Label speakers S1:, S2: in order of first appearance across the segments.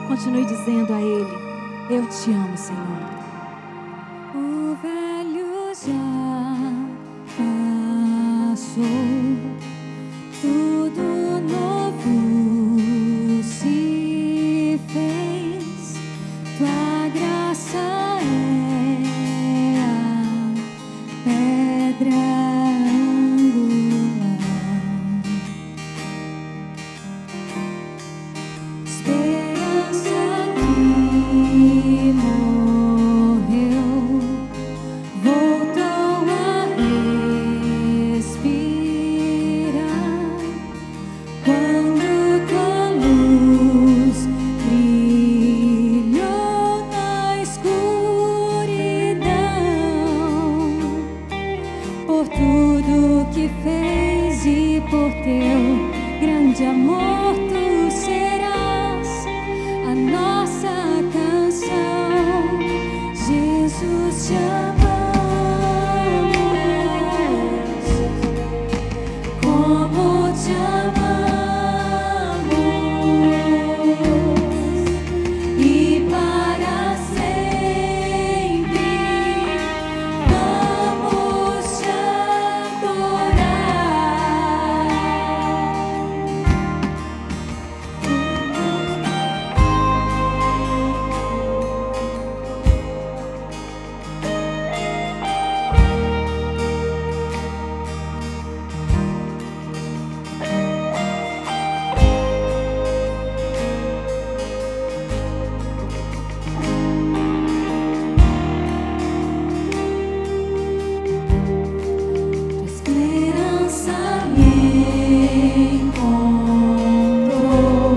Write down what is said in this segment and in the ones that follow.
S1: Continue dizendo a Ele: eu te amo, Senhor.
S2: O velho já passou, tudo novo se fez. Tua graça é a pedra angular. Esperança que morreu voltou a respirar quando tua luz brilhou na escuridão. Por tudo que fez e por teu grande amor, tu serás a nossa canção. Jesus, te amamos, como te amamos, e para sempre vamos te esperança me encontrou,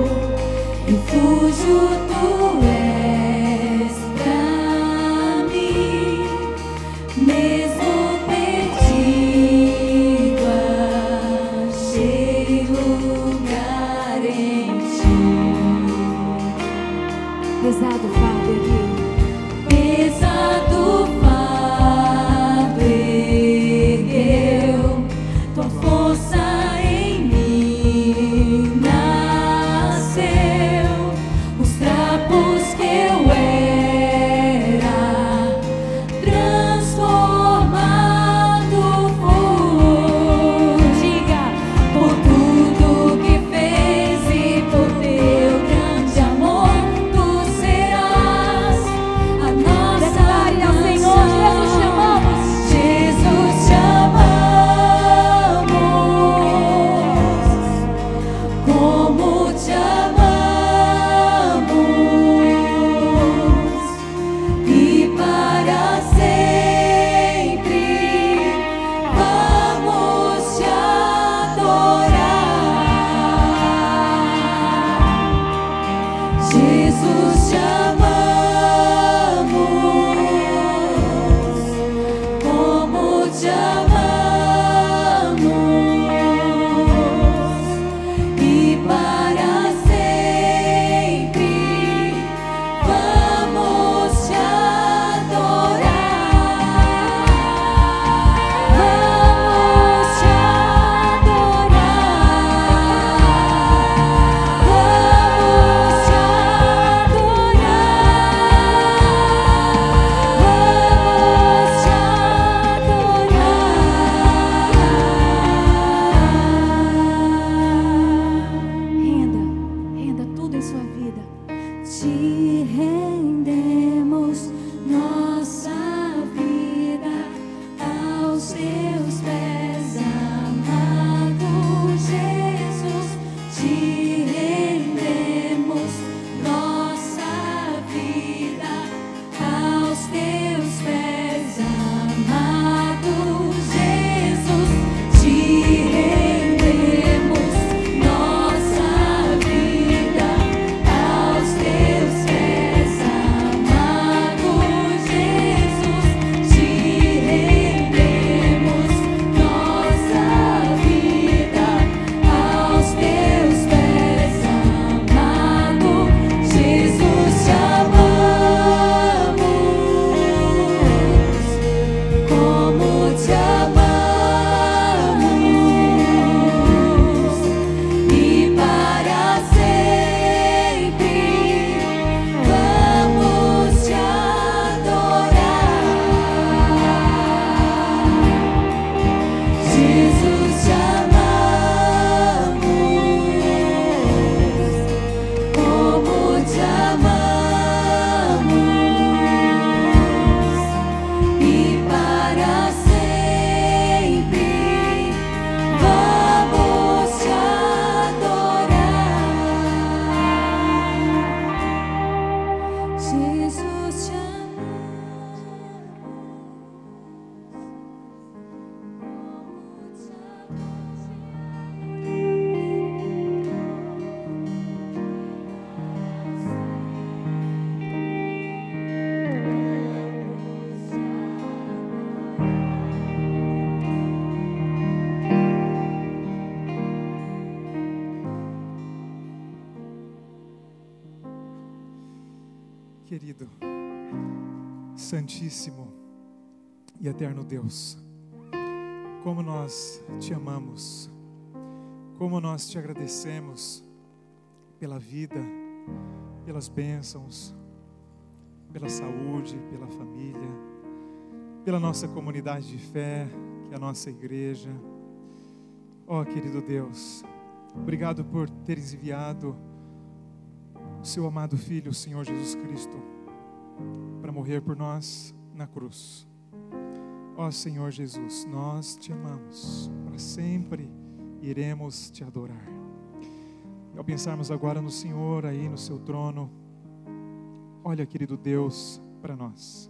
S2: refúgio tu és pra mim, mesmo perdido, achei lugar em ti.
S1: Pesado fardo erguei,
S2: Pesado fardo ergueu, tua força em mim nasceu. Os trapos que eu era, transformado fui. Diga, por tudo que fez e por teu grande amor, tu serás a nossa
S1: declare ao Senhor: Jesus, te amamos.
S2: Jesus, te amamos, como te amamos, e para sempre vamos te adorar. Jesus, te amamos, como te amamos, e para sempre vamos te adorar. Vamos te Renda tudo em sua vida. Te rendemos nossa vida aos teus pés, amado Jesus. Te rendemos nossa vida aos teus pés, amado Jesus. Te rendemos nossa vida aos teus pés,
S3: querido, Santíssimo e Eterno Deus, como nós te amamos, como nós te agradecemos pela vida, pelas bênçãos, pela saúde, pela família, pela nossa comunidade de fé, que é a nossa igreja. Ó, querido Deus, obrigado por teres enviado o seu amado Filho, o Senhor Jesus Cristo, para morrer por nós na cruz. Ó Senhor Jesus, nós te amamos, para sempre iremos te adorar. E ao pensarmos agora no Senhor aí no seu trono, olha, querido Deus, para nós.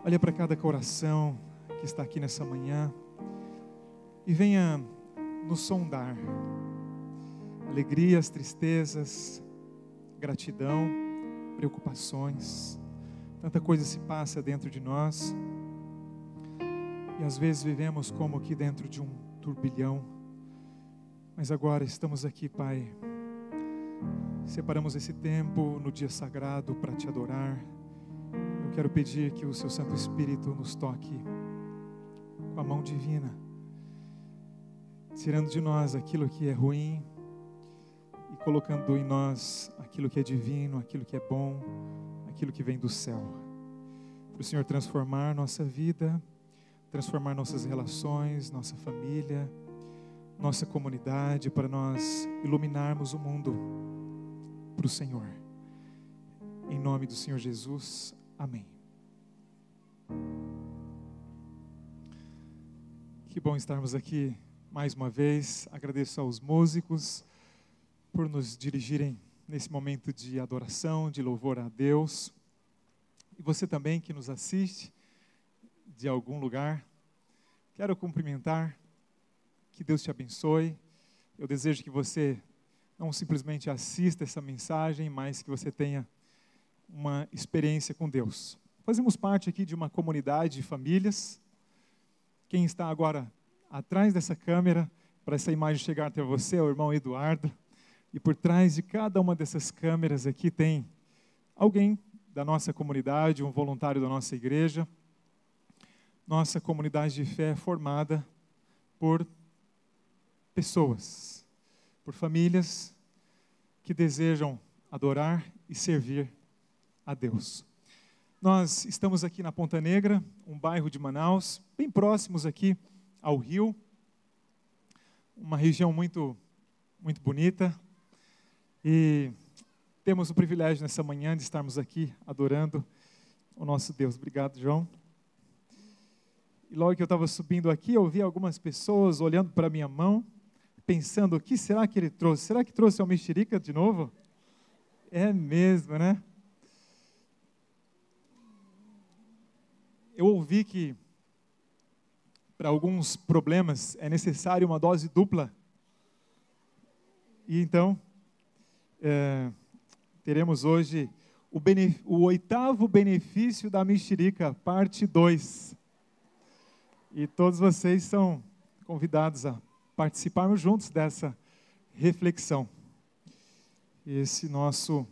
S3: Olha para cada coração que está aqui nessa manhã e venha nos sondar. Alegrias, tristezas, gratidão, preocupações, tanta coisa se passa dentro de nós e às vezes vivemos como que dentro de um turbilhão, mas agora estamos aqui, Pai, separamos esse tempo no dia sagrado para te adorar. Eu quero pedir que o seu Santo Espírito nos toque com a mão divina, tirando de nós aquilo que é ruim e colocando em nós aquilo que é divino, aquilo que é bom, aquilo que vem do céu. Para o Senhor transformar nossa vida, transformar nossas relações, nossa família, nossa comunidade, para nós iluminarmos o mundo para o Senhor. Em nome do Senhor Jesus, amém. Que bom estarmos aqui mais uma vez. Agradeço aos músicos por nos dirigirem nesse momento de adoração, de louvor a Deus. E você também que nos assiste de algum lugar, quero cumprimentar, que Deus te abençoe. Eu desejo que você não simplesmente assista essa mensagem, mas que você tenha uma experiência com Deus. Fazemos parte aqui de uma comunidade de famílias. Quem está agora atrás dessa câmera, para essa imagem chegar até você, é o irmão Eduardo. E por trás de cada uma dessas câmeras aqui tem alguém da nossa comunidade, um voluntário da nossa igreja. Nossa comunidade de fé é formada por pessoas, por famílias que desejam adorar e servir a Deus. Nós estamos aqui na Ponta Negra, um bairro de Manaus, bem próximos aqui ao rio, uma região muito bonita, e temos o privilégio nessa manhã de estarmos aqui adorando o nosso Deus. Obrigado, João. E logo que eu estava subindo aqui, eu vi algumas pessoas olhando para a minha mão, pensando, o que será que ele trouxe? Será que trouxe uma mexerica de novo? É mesmo, né? Eu ouvi que para alguns problemas é necessário uma dose dupla. E então, teremos hoje o 8º benefício da mexerica, parte 2. E todos vocês são convidados a participarmos juntos dessa reflexão. Esse nosso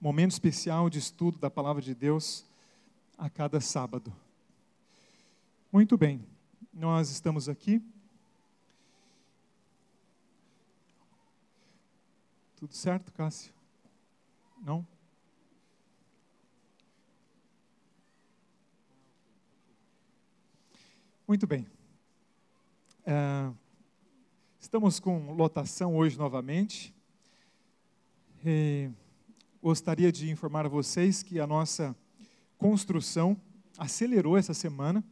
S3: momento especial de estudo da Palavra de Deus a cada sábado. Muito bem, nós estamos aqui. Tudo certo, Cássio? Não? Muito bem. Estamos com lotação hoje novamente. Gostaria de informar a vocês que a nossa construção acelerou essa semana.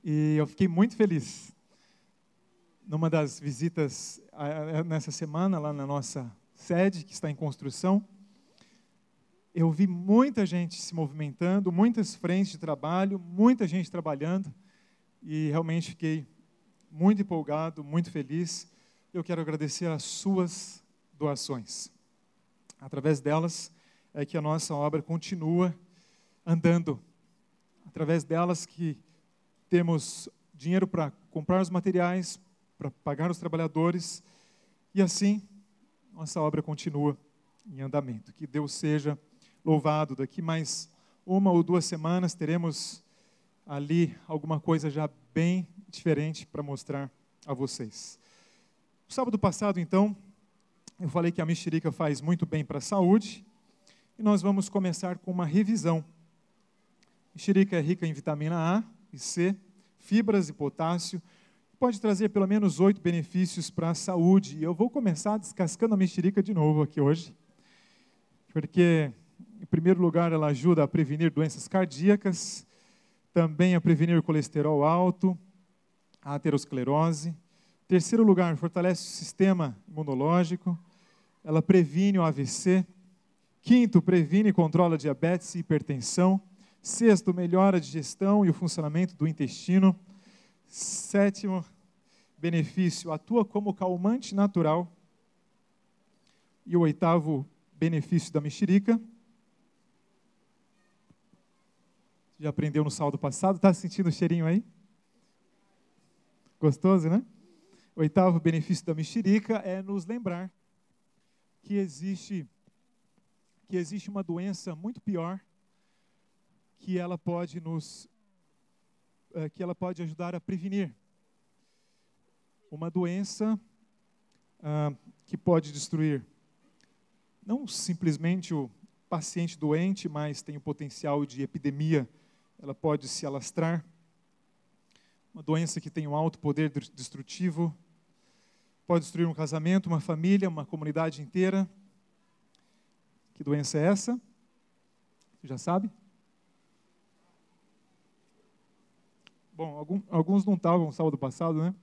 S3: E eu fiquei muito feliz. Numa das visitas nessa semana, lá na nossa sede, que está em construção, eu vi muita gente se movimentando, muitas frentes de trabalho, muita gente trabalhando, e realmente fiquei muito empolgado, muito feliz. Eu quero agradecer as suas doações. Através delas é que a nossa obra continua andando. Através delas que temos dinheiro para comprar os materiais, para pagar os trabalhadores, e assim nossa obra continua em andamento. Que Deus seja louvado. Daqui mais 1 ou 2 semanas teremos ali alguma coisa já bem diferente para mostrar a vocês. No sábado passado, então, eu falei que a mexerica faz muito bem para a saúde e nós vamos começar com uma revisão. Mexerica é rica em vitamina A e C, fibras e potássio, pode trazer pelo menos 8 benefícios para a saúde. E eu vou começar descascando a mexerica de novo aqui hoje, porque, em primeiro lugar, ela ajuda a prevenir doenças cardíacas, também a prevenir o colesterol alto, a aterosclerose. Em terceiro lugar, fortalece o sistema imunológico, ela previne o AVC. Quinto, previne e controla diabetes e hipertensão. Sexto, melhora a digestão e o funcionamento do intestino. Sétimo benefício, atua como calmante natural. E o oitavo benefício da mexerica, já aprendeu no sábado passado, está sentindo o cheirinho aí? Gostoso, né? O oitavo benefício da mexerica é nos lembrar que existe uma doença muito pior que ela pode ajudar a prevenir. Uma doença que pode destruir não simplesmente o paciente doente, mas tem o potencial de epidemia, ela pode se alastrar. Uma doença que tem um alto poder destrutivo, pode destruir um casamento, uma família, uma comunidade inteira. Que doença é essa? Você já sabe? Bom, alguns não estavam no sábado passado, né?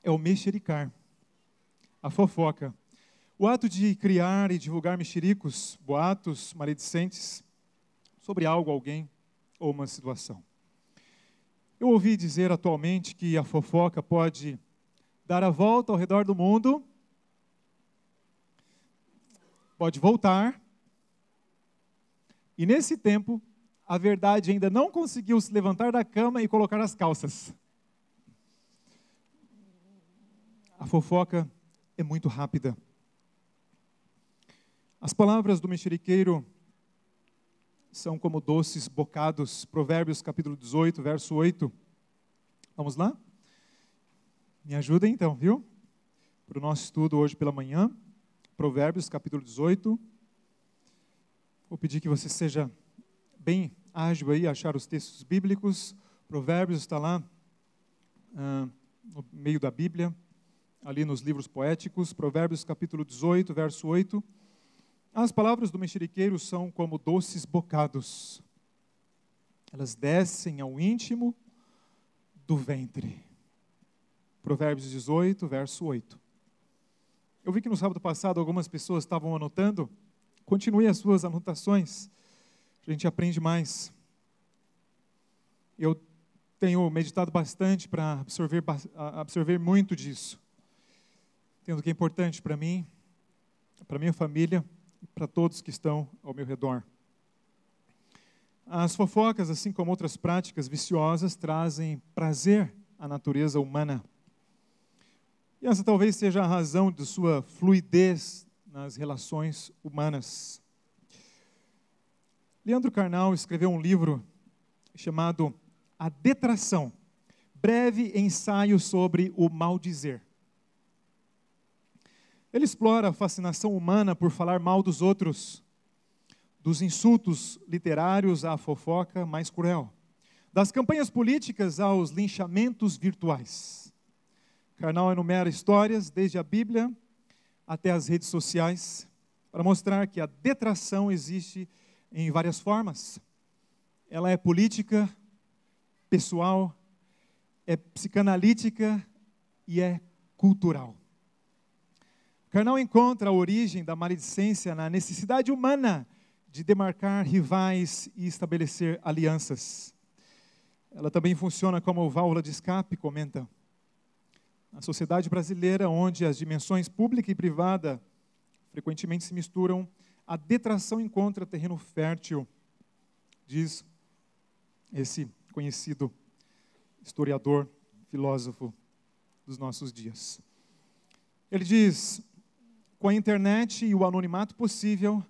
S3: É o mexericar, a fofoca. O ato de criar e divulgar mexericos, boatos maledicentes sobre algo, alguém ou uma situação. Eu ouvi dizer atualmente que a fofoca pode dar a volta ao redor do mundo, pode voltar, e nesse tempo a verdade ainda não conseguiu se levantar da cama e colocar as calças. A fofoca é muito rápida. As palavras do mexeriqueiro são como doces bocados. Provérbios capítulo 18, verso 8. Vamos lá? Me ajudem então, viu? Para o nosso estudo hoje pela manhã. Provérbios capítulo 18. Vou pedir que você seja bem ágil aí a achar os textos bíblicos. Provérbios está lá no meio da Bíblia, ali nos livros poéticos. Provérbios capítulo 18, verso 8. As palavras do mexeriqueiro são como doces bocados. Elas descem ao íntimo do ventre. Provérbios 18, verso 8. Eu vi que no sábado passado algumas pessoas estavam anotando. Continue as suas anotações. A gente aprende mais. Eu tenho meditado bastante para absorver muito disso. Entendo que é importante para mim, para minha família, para todos que estão ao meu redor. As fofocas, assim como outras práticas viciosas, trazem prazer à natureza humana. E essa talvez seja a razão de sua fluidez nas relações humanas. Leandro Carnal escreveu um livro chamado A Detração, breve ensaio sobre o maldizer. Ele explora a fascinação humana por falar mal dos outros, dos insultos literários à fofoca mais cruel, das campanhas políticas aos linchamentos virtuais. Carnal enumera histórias, desde a Bíblia até as redes sociais, para mostrar que a detração existe em várias formas. Ela é política, pessoal, é psicanalítica e é cultural. Carnal encontra a origem da maledicência na necessidade humana de demarcar rivais e estabelecer alianças. Ela também funciona como válvula de escape, comenta. Na sociedade brasileira, onde as dimensões pública e privada frequentemente se misturam, a detração encontra terreno fértil, diz esse conhecido historiador, filósofo dos nossos dias. Ele diz: com a internet e o anonimato possível,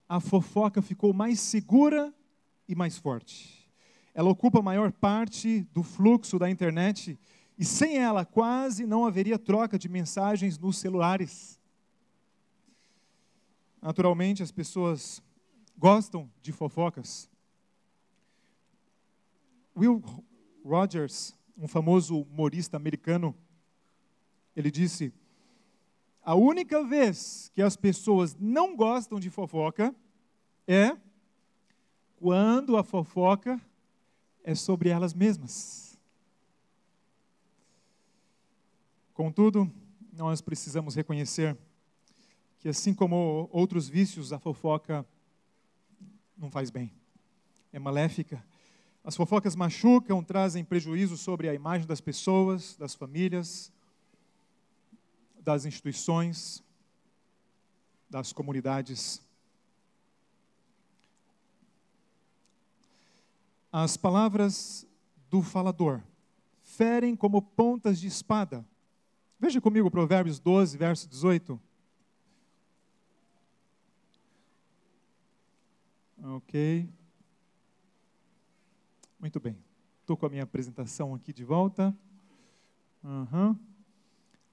S3: a fofoca ficou mais segura e mais forte. Ela ocupa a maior parte do fluxo da internet e sem ela quase não haveria troca de mensagens nos celulares. Naturalmente, as pessoas gostam de fofocas. Will Rogers, um famoso humorista americano, ele disse: a única vez que as pessoas não gostam de fofoca é quando a fofoca é sobre elas mesmas. Contudo, nós precisamos reconhecer que, assim como outros vícios, a fofoca não faz bem. É maléfica. As fofocas machucam, trazem prejuízo sobre a imagem das pessoas, das famílias, das instituições, das comunidades. As palavras do falador ferem como pontas de espada. Veja comigo Provérbios 12, verso 18. Ok. Muito bem. Estou com a minha apresentação aqui de volta.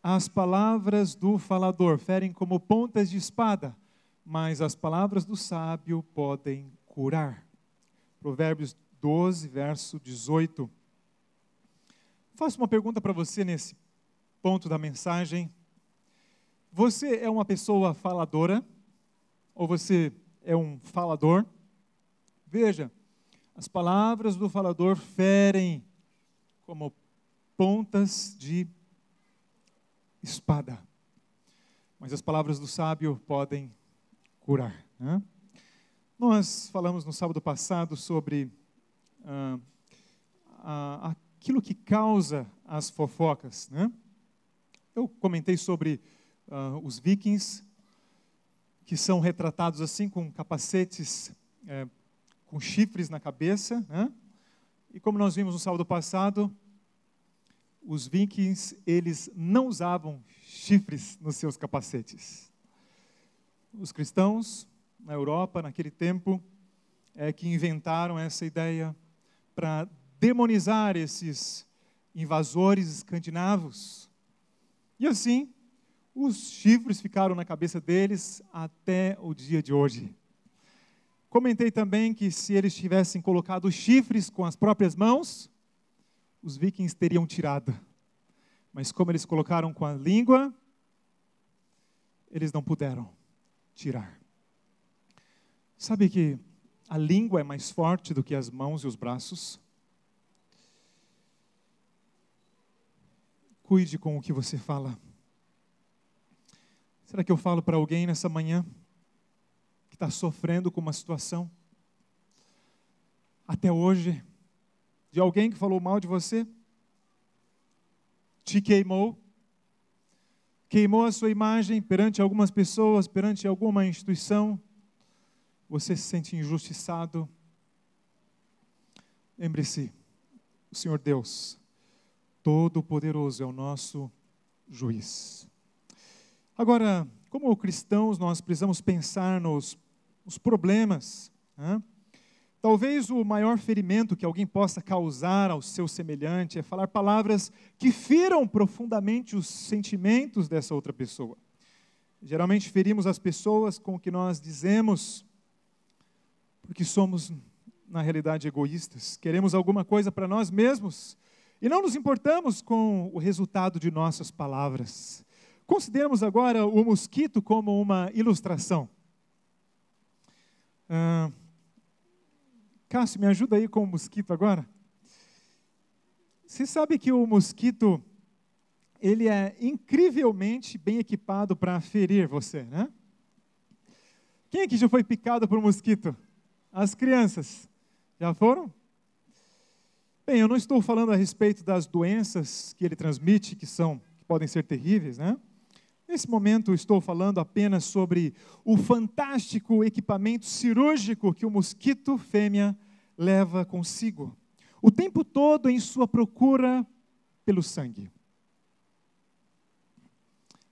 S3: As palavras do falador ferem como pontas de espada, mas as palavras do sábio podem curar. Provérbios 12, verso 18. Faço uma pergunta para você nesse ponto da mensagem. Você é uma pessoa faladora? Ou você é um falador? Veja, as palavras do falador ferem como pontas de espada, mas as palavras do sábio podem curar, né? Nós falamos no sábado passado sobre aquilo que causa as fofocas, né? Eu comentei sobre os vikings, que são retratados assim com capacetes com chifres na cabeça, né? E como nós vimos no sábado passado, os vikings, eles não usavam chifres nos seus capacetes. Os cristãos, na Europa, naquele tempo, que inventaram essa ideia para demonizar esses invasores escandinavos. E assim, os chifres ficaram na cabeça deles até o dia de hoje. Comentei também que se eles tivessem colocado os chifres com as próprias mãos, os vikings teriam tirado. Mas como eles colocaram com a língua, eles não puderam tirar. Sabe que a língua é mais forte do que as mãos e os braços? Cuide com o que você fala. Será que eu falo para alguém nessa manhã que está sofrendo com uma situação? Até hoje, de alguém que falou mal de você? Te queimou? Queimou a sua imagem perante algumas pessoas, perante alguma instituição? Você se sente injustiçado? Lembre-se, o Senhor Deus Todo-Poderoso é o nosso juiz. Agora, como cristãos, nós precisamos pensar nos problemas, né? Talvez o maior ferimento que alguém possa causar ao seu semelhante é falar palavras que firam profundamente os sentimentos dessa outra pessoa. Geralmente ferimos as pessoas com o que nós dizemos, porque somos, na realidade, egoístas. Queremos alguma coisa para nós mesmos e não nos importamos com o resultado de nossas palavras. Consideremos agora o mosquito como uma ilustração. Cássio, me ajuda aí com o mosquito agora. Você sabe que o mosquito, ele é incrivelmente bem equipado para ferir você, né? Quem aqui já foi picado por um mosquito? As crianças. Já foram? Bem, eu não estou falando a respeito das doenças que ele transmite, que podem ser terríveis, né? Nesse momento, estou falando apenas sobre o fantástico equipamento cirúrgico que o mosquito fêmea leva consigo, o tempo todo em sua procura pelo sangue.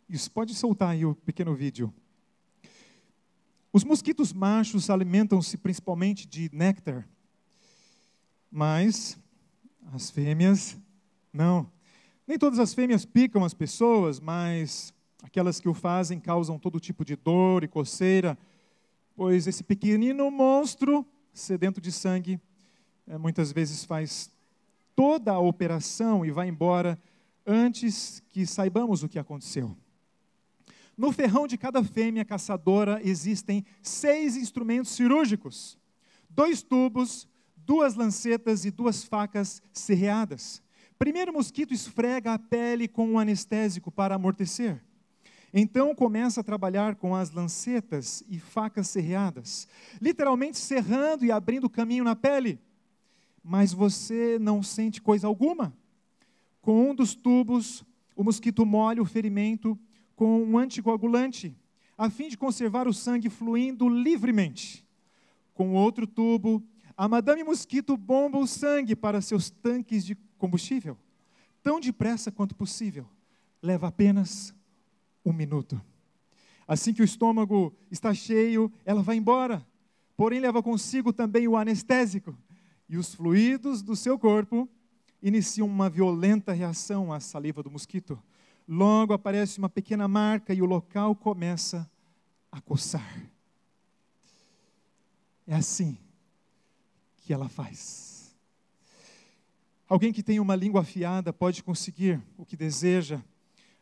S3: Isso, pode soltar aí o pequeno vídeo. Os mosquitos machos alimentam-se principalmente de néctar, mas as fêmeas não. Nem todas as fêmeas picam as pessoas, mas aquelas que o fazem causam todo tipo de dor e coceira, pois esse pequenino monstro, sedento de sangue, muitas vezes faz toda a operação e vai embora antes que saibamos o que aconteceu. No ferrão de cada fêmea caçadora existem 6 instrumentos cirúrgicos, 2 tubos, 2 lancetas e 2 facas serreadas. Primeiro o mosquito esfrega a pele com um anestésico para amortecer. Então começa a trabalhar com as lancetas e facas serreadas, literalmente serrando e abrindo caminho na pele. Mas você não sente coisa alguma. Com um dos tubos, o mosquito molha o ferimento com um anticoagulante, a fim de conservar o sangue fluindo livremente. Com outro tubo, a Madame Mosquito bomba o sangue para seus tanques de combustível, tão depressa quanto possível. Leva apenas 1 minuto. Assim que o estômago está cheio, ela vai embora, porém leva consigo também o anestésico, e os fluidos do seu corpo iniciam uma violenta reação à saliva do mosquito. Logo aparece uma pequena marca e o local começa a coçar. É assim que ela faz. Alguém que tem uma língua afiada pode conseguir o que deseja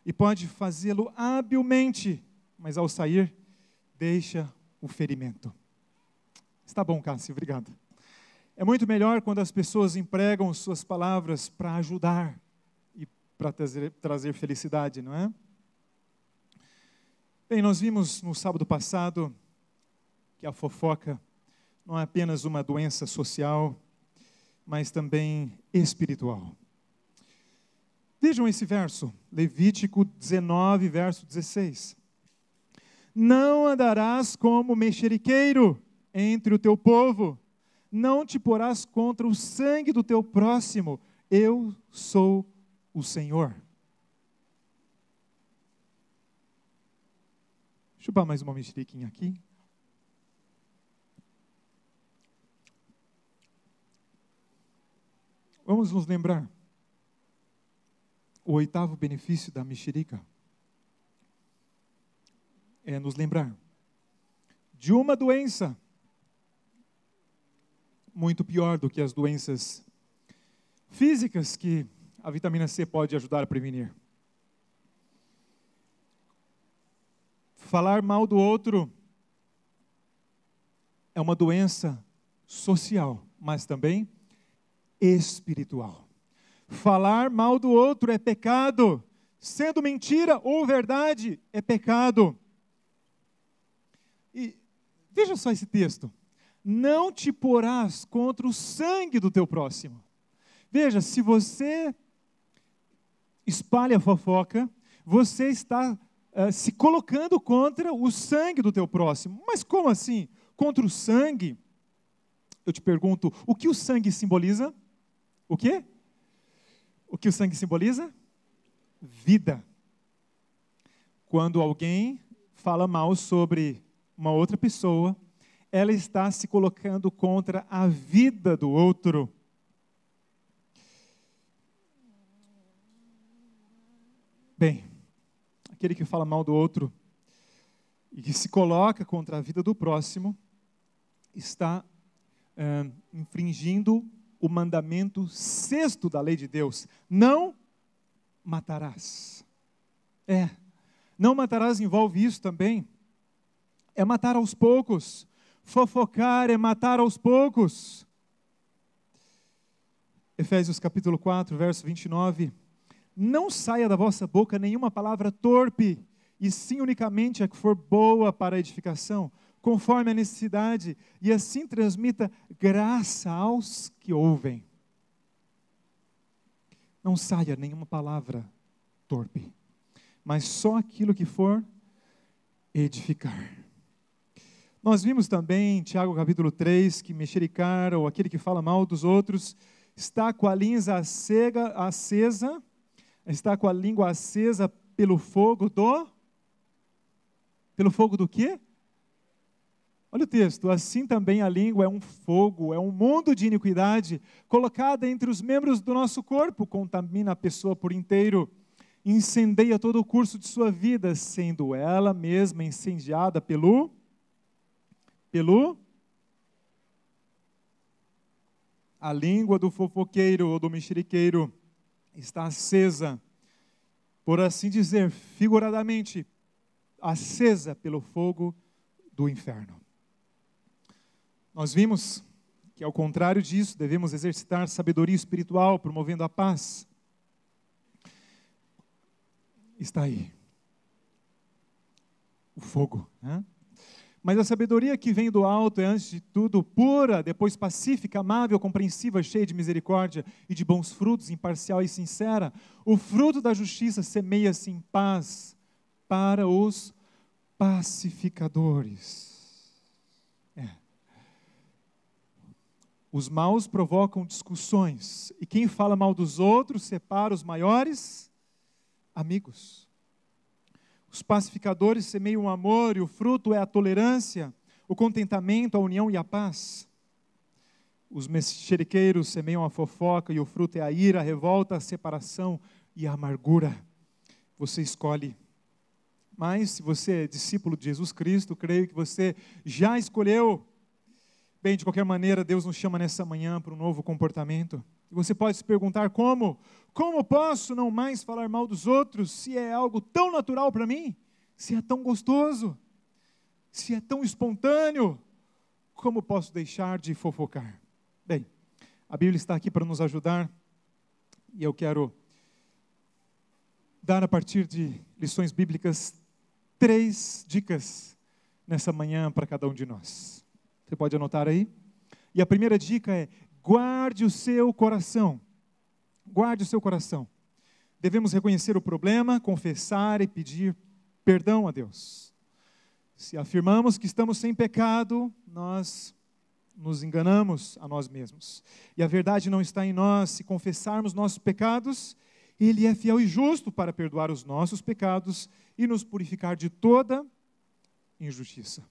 S3: e pode fazê-lo habilmente, mas ao sair, deixa o ferimento. Está bom, Cássio, obrigado. É muito melhor quando as pessoas empregam suas palavras para ajudar e para trazer felicidade, não é? Bem, nós vimos no sábado passado que a fofoca não é apenas uma doença social, mas também espiritual. Vejam esse verso, Levítico 19, verso 16. Não andarás como mexeriqueiro entre o teu povo, não te porás contra o sangue do teu próximo, eu sou o Senhor. Chupar mais uma mexeriquinha aqui. Vamos nos lembrar. O 8º benefício da mexerica é nos lembrar de uma doença muito pior do que as doenças físicas que a vitamina C pode ajudar a prevenir. Falar mal do outro é uma doença social, mas também espiritual. Falar mal do outro é pecado, sendo mentira ou verdade, é pecado. E veja só esse texto. Não te porás contra o sangue do teu próximo. Veja, se você espalha fofoca, você está se colocando contra o sangue do teu próximo. Mas como assim? Contra o sangue? Eu te pergunto, o que o sangue simboliza? O quê? O que o sangue simboliza? Vida. Quando alguém fala mal sobre uma outra pessoa, ela está se colocando contra a vida do outro. Bem, aquele que fala mal do outro e que se coloca contra a vida do próximo, está infringindo o mandamento 6º da lei de Deus. Não matarás. Não matarás envolve isso também. É matar aos poucos. Fofocar é matar aos poucos. Efésios capítulo 4, verso 29. Não saia da vossa boca nenhuma palavra torpe, e sim unicamente a que for boa para a edificação, conforme a necessidade, e assim transmita graça aos que ouvem. Não saia nenhuma palavra torpe, mas só aquilo que for edificar. Nós vimos também em Tiago capítulo 3, que mexericar, ou aquele que fala mal dos outros, está com a língua acesa pelo fogo do Pelo fogo do quê? Olha o texto. Assim também a língua é um fogo, é um mundo de iniquidade, colocada entre os membros do nosso corpo, contamina a pessoa por inteiro, incendeia todo o curso de sua vida, sendo ela mesma incendiada pelo a língua do fofoqueiro ou do mexeriqueiro está acesa, por assim dizer, figuradamente, acesa pelo fogo do inferno. Nós vimos que, ao contrário disso, devemos exercitar sabedoria espiritual, promovendo a paz. Está aí o fogo, né? Mas a sabedoria que vem do alto é, antes de tudo, pura, depois pacífica, amável, compreensiva, cheia de misericórdia e de bons frutos, imparcial e sincera. O fruto da justiça semeia-se em paz para os pacificadores. Os maus provocam discussões, e quem fala mal dos outros separa os maiores amigos. Os pacificadores semeiam o amor, e o fruto é a tolerância, o contentamento, a união e a paz. Os mexeriqueiros semeiam a fofoca, e o fruto é a ira, a revolta, a separação e a amargura. Você escolhe. Mas, se você é discípulo de Jesus Cristo, creio que você já escolheu. Bem, de qualquer maneira, Deus nos chama nessa manhã para um novo comportamento. E você pode se perguntar como? Como posso não mais falar mal dos outros se é algo tão natural para mim? Se é tão gostoso? Se é tão espontâneo? Como posso deixar de fofocar? Bem, a Bíblia está aqui para nos ajudar. E eu quero dar, a partir de lições bíblicas, 3 dicas nessa manhã para cada um de nós. Você pode anotar aí? E a primeira dica é: guarde o seu coração. Guarde o seu coração. Devemos reconhecer o problema, confessar e pedir perdão a Deus. Se afirmamos que estamos sem pecado, nós nos enganamos a nós mesmos. E a verdade não está em nós. Se confessarmos nossos pecados, Ele é fiel e justo para perdoar os nossos pecados e nos purificar de toda injustiça.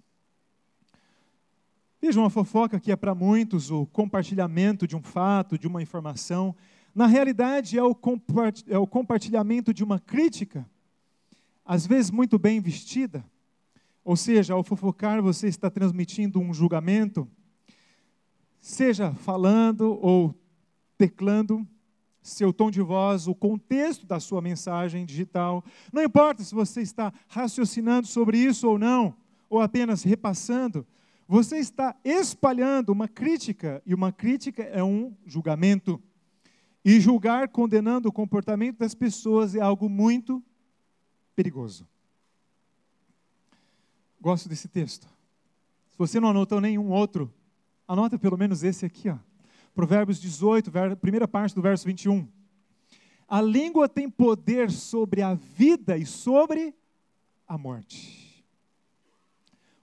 S3: Vejam, uma fofoca que é para muitos o compartilhamento de um fato, de uma informação. Na realidade, é o compartilhamento de uma crítica, às vezes muito bem vestida. Ou seja, ao fofocar, você está transmitindo um julgamento, seja falando ou teclando, seu tom de voz, o contexto da sua mensagem digital. Não importa se você está raciocinando sobre isso ou não, ou apenas repassando. Você está espalhando uma crítica, e uma crítica é um julgamento. E julgar condenando o comportamento das pessoas é algo muito perigoso. Gosto desse texto. Se você não anotou nenhum outro, anota pelo menos esse aqui, ó. Provérbios 18, primeira parte do verso 21. A língua tem poder sobre a vida e sobre a morte.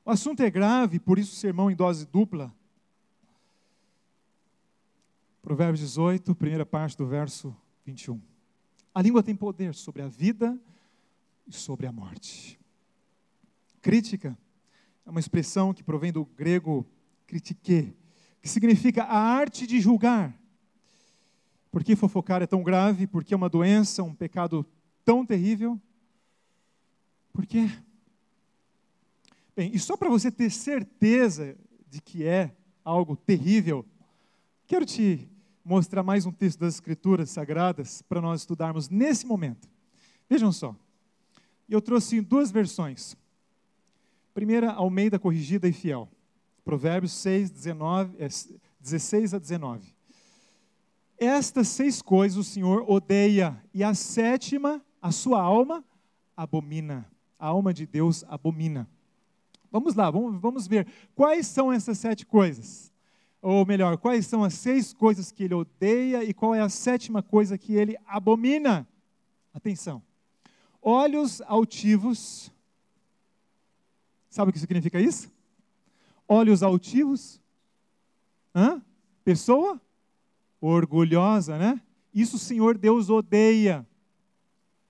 S3: O assunto é grave, por isso o sermão em dose dupla. Provérbios 18, primeira parte do verso 21. A língua tem poder sobre a vida e sobre a morte. Crítica é uma expressão que provém do grego kritike, que significa a arte de julgar. Por que fofocar é tão grave? Por que é uma doença, um pecado tão terrível? Por quê? Bem, e só para você ter certeza de que é algo terrível, quero te mostrar mais um texto das Escrituras Sagradas para nós estudarmos nesse momento. Vejam só, eu trouxe 2 versões. Primeira, Almeida Corrigida e Fiel. Provérbios 16 a 19. Estas 6 coisas o Senhor odeia, e a 7ª, a sua alma abomina. A alma de Deus abomina. Vamos lá, vamos ver quais são essas 7 coisas. Ou melhor, quais são as 6 coisas que ele odeia e qual é a 7ª coisa que ele abomina. Atenção. Olhos altivos. Sabe o que significa isso? Olhos altivos. Pessoa orgulhosa, né? Isso o Senhor Deus odeia.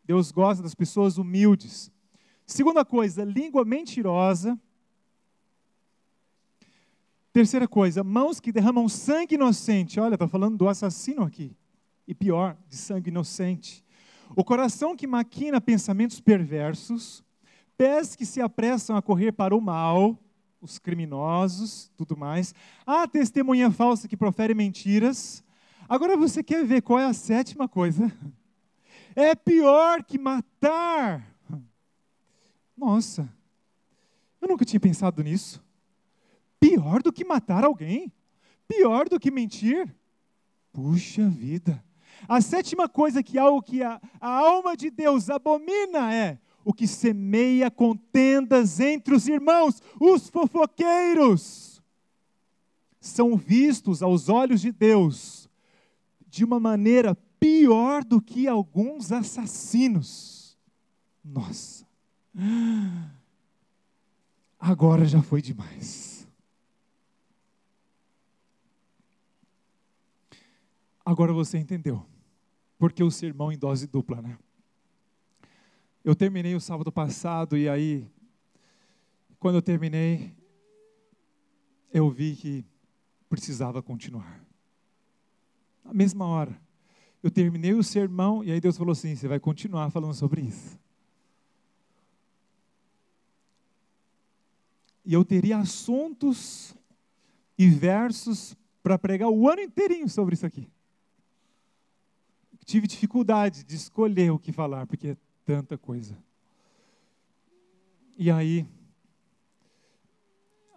S3: Deus gosta das pessoas humildes. Segunda coisa, língua mentirosa. Terceira coisa, mãos que derramam sangue inocente. Olha, está falando do assassino aqui. E pior, de sangue inocente. O coração que maquina pensamentos perversos. Pés que se apressam a correr para o mal. Os criminosos, tudo mais. A testemunha falsa que profere mentiras. Agora você quer ver qual é a sétima coisa? É pior que matar. Nossa, eu nunca tinha pensado nisso. Pior do que matar alguém? Pior do que mentir? Puxa vida. A sétima coisa que algo que a alma de Deus abomina é o que semeia contendas entre os irmãos, os fofoqueiros. São vistos aos olhos de Deus de uma maneira pior do que alguns assassinos. Nossa. Agora já foi demais. Agora você entendeu. Porque o sermão em dose dupla, né? Eu terminei o sábado passado e aí, quando eu terminei, eu vi que precisava continuar. Na mesma hora, eu terminei o sermão e aí Deus falou assim, você vai continuar falando sobre isso. E eu teria assuntos e versos para pregar o ano inteirinho sobre isso aqui. Tive dificuldade de escolher o que falar, porque é tanta coisa. E aí,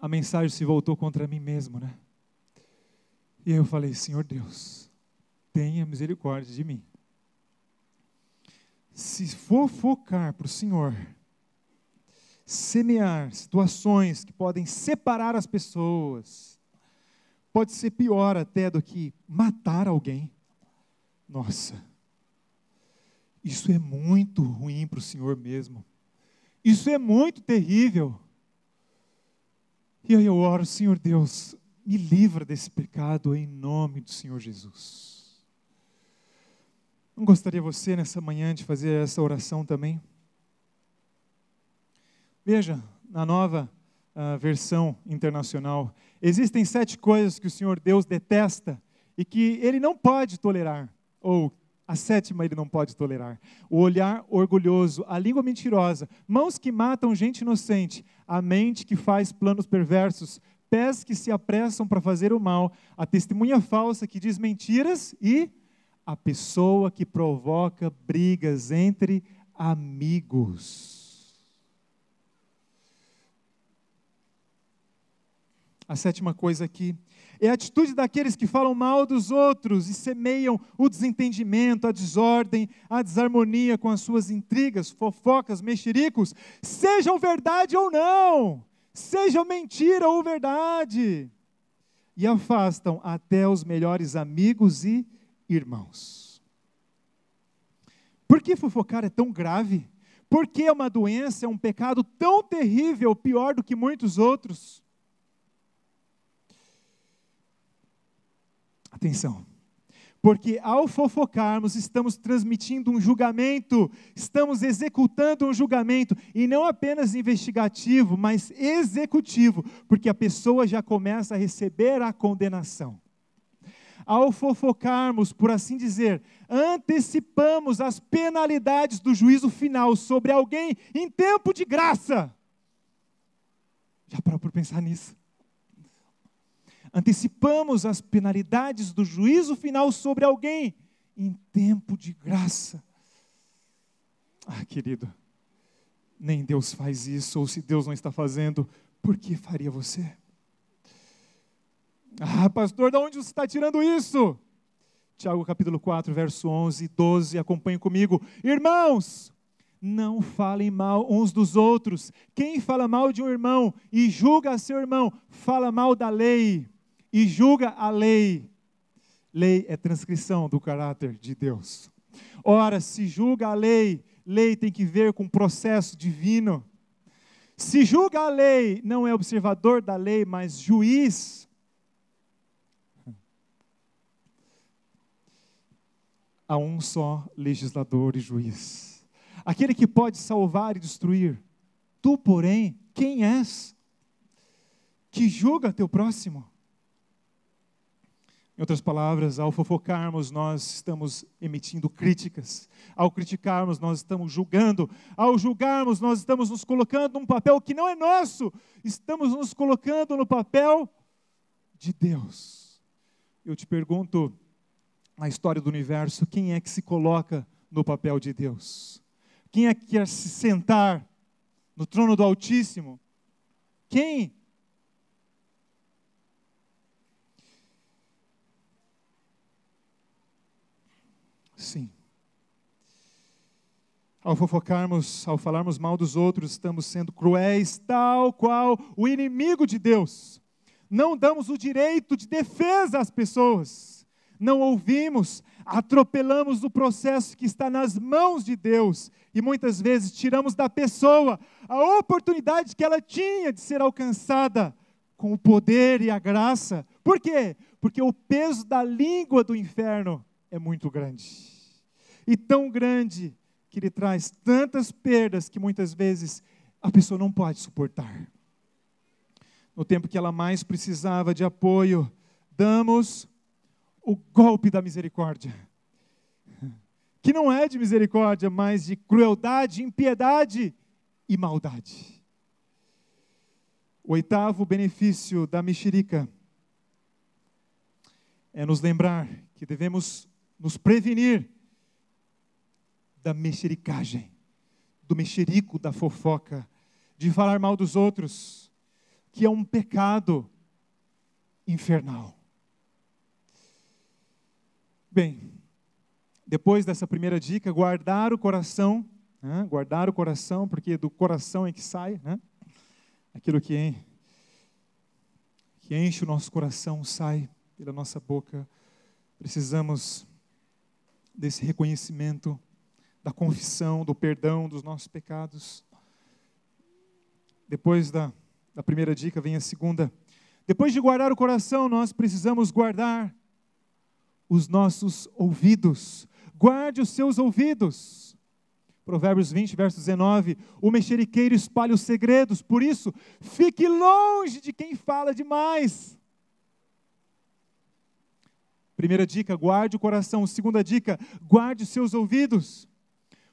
S3: a mensagem se voltou contra mim mesmo, né? E aí eu falei, Senhor Deus, tenha misericórdia de mim. Se for focar para o Senhor, semear situações que podem separar as pessoas, pode ser pior até do que matar alguém. Nossa, isso é muito ruim para o Senhor mesmo. Isso é muito terrível. E aí eu oro, Senhor Deus, me livra desse pecado em nome do Senhor Jesus. Não gostaria você nessa manhã de fazer essa oração também? Veja, na nova versão internacional, existem 7 coisas que o Senhor Deus detesta e que Ele não pode tolerar. Ou a 7ª Ele não pode tolerar. O olhar orgulhoso, a língua mentirosa, mãos que matam gente inocente, a mente que faz planos perversos, pés que se apressam para fazer o mal, a testemunha falsa que diz mentiras e a pessoa que provoca brigas entre amigos. A 7ª coisa aqui é a atitude daqueles que falam mal dos outros e semeiam o desentendimento, a desordem, a desarmonia com as suas intrigas, fofocas, mexericos, sejam verdade ou não, sejam mentira ou verdade, e afastam até os melhores amigos e irmãos. Por que fofocar é tão grave? Por que é uma doença, é um pecado tão terrível, pior do que muitos outros? Atenção, porque ao fofocarmos estamos transmitindo um julgamento, estamos executando um julgamento, e não apenas investigativo, mas executivo, porque a pessoa já começa a receber a condenação. Ao fofocarmos, por assim dizer, antecipamos as penalidades do juízo final sobre alguém em tempo de graça. Já parou por pensar nisso? Antecipamos as penalidades do juízo final sobre alguém em tempo de graça. Ah, querido, nem Deus faz isso, ou se Deus não está fazendo, por que faria você? Ah, pastor, de onde você está tirando isso? Tiago capítulo 4, verso 11 e 12, acompanhe comigo. Irmãos, não falem mal uns dos outros. Quem fala mal de um irmão e julga a seu irmão, fala mal da lei e julga a lei. Lei é transcrição do caráter de Deus. Ora, se julga a lei, lei tem que ver com processo divino. Se julga a lei, não é observador da lei, mas juiz. Há um só legislador e juiz. Aquele que pode salvar e destruir, Tu, porém, quem és que julga teu próximo? Em outras palavras, ao fofocarmos, nós estamos emitindo críticas. Ao criticarmos, nós estamos julgando. Ao julgarmos, nós estamos nos colocando num papel que não é nosso. Estamos nos colocando no papel de Deus. Eu te pergunto, na história do universo, quem é que se coloca no papel de Deus? Quem é que quer se sentar no trono do Altíssimo? Quem? Sim. Ao fofocarmos, ao falarmos mal dos outros, estamos sendo cruéis, tal qual o inimigo de Deus. Não damos o direito de defesa às pessoas. Não ouvimos, atropelamos o processo que está nas mãos de Deus. E muitas vezes tiramos da pessoa a oportunidade que ela tinha de ser alcançada com o poder e a graça. Por quê? Porque o peso da língua do inferno é muito grande. E tão grande que ele traz tantas perdas que muitas vezes a pessoa não pode suportar. No tempo que ela mais precisava de apoio, damos o golpe da misericórdia. Que não é de misericórdia, mas de crueldade, impiedade e maldade. O oitavo benefício da mexerica é nos lembrar que devemos nos prevenir da mexericagem, do mexerico, da fofoca, de falar mal dos outros, que é um pecado infernal. Bem, depois dessa primeira dica, guardar o coração, porque do coração é que sai, aquilo que enche o nosso coração sai pela nossa boca. Precisamos desse reconhecimento, da confissão, do perdão dos nossos pecados. Depois da primeira dica vem a segunda. Depois de guardar o coração, nós precisamos guardar os nossos ouvidos. Guarde os seus ouvidos. Provérbios 20, verso 19. O mexeriqueiro espalha os segredos, por isso, fique longe de quem fala demais. Primeira dica, guarde o coração. Segunda dica, guarde os seus ouvidos.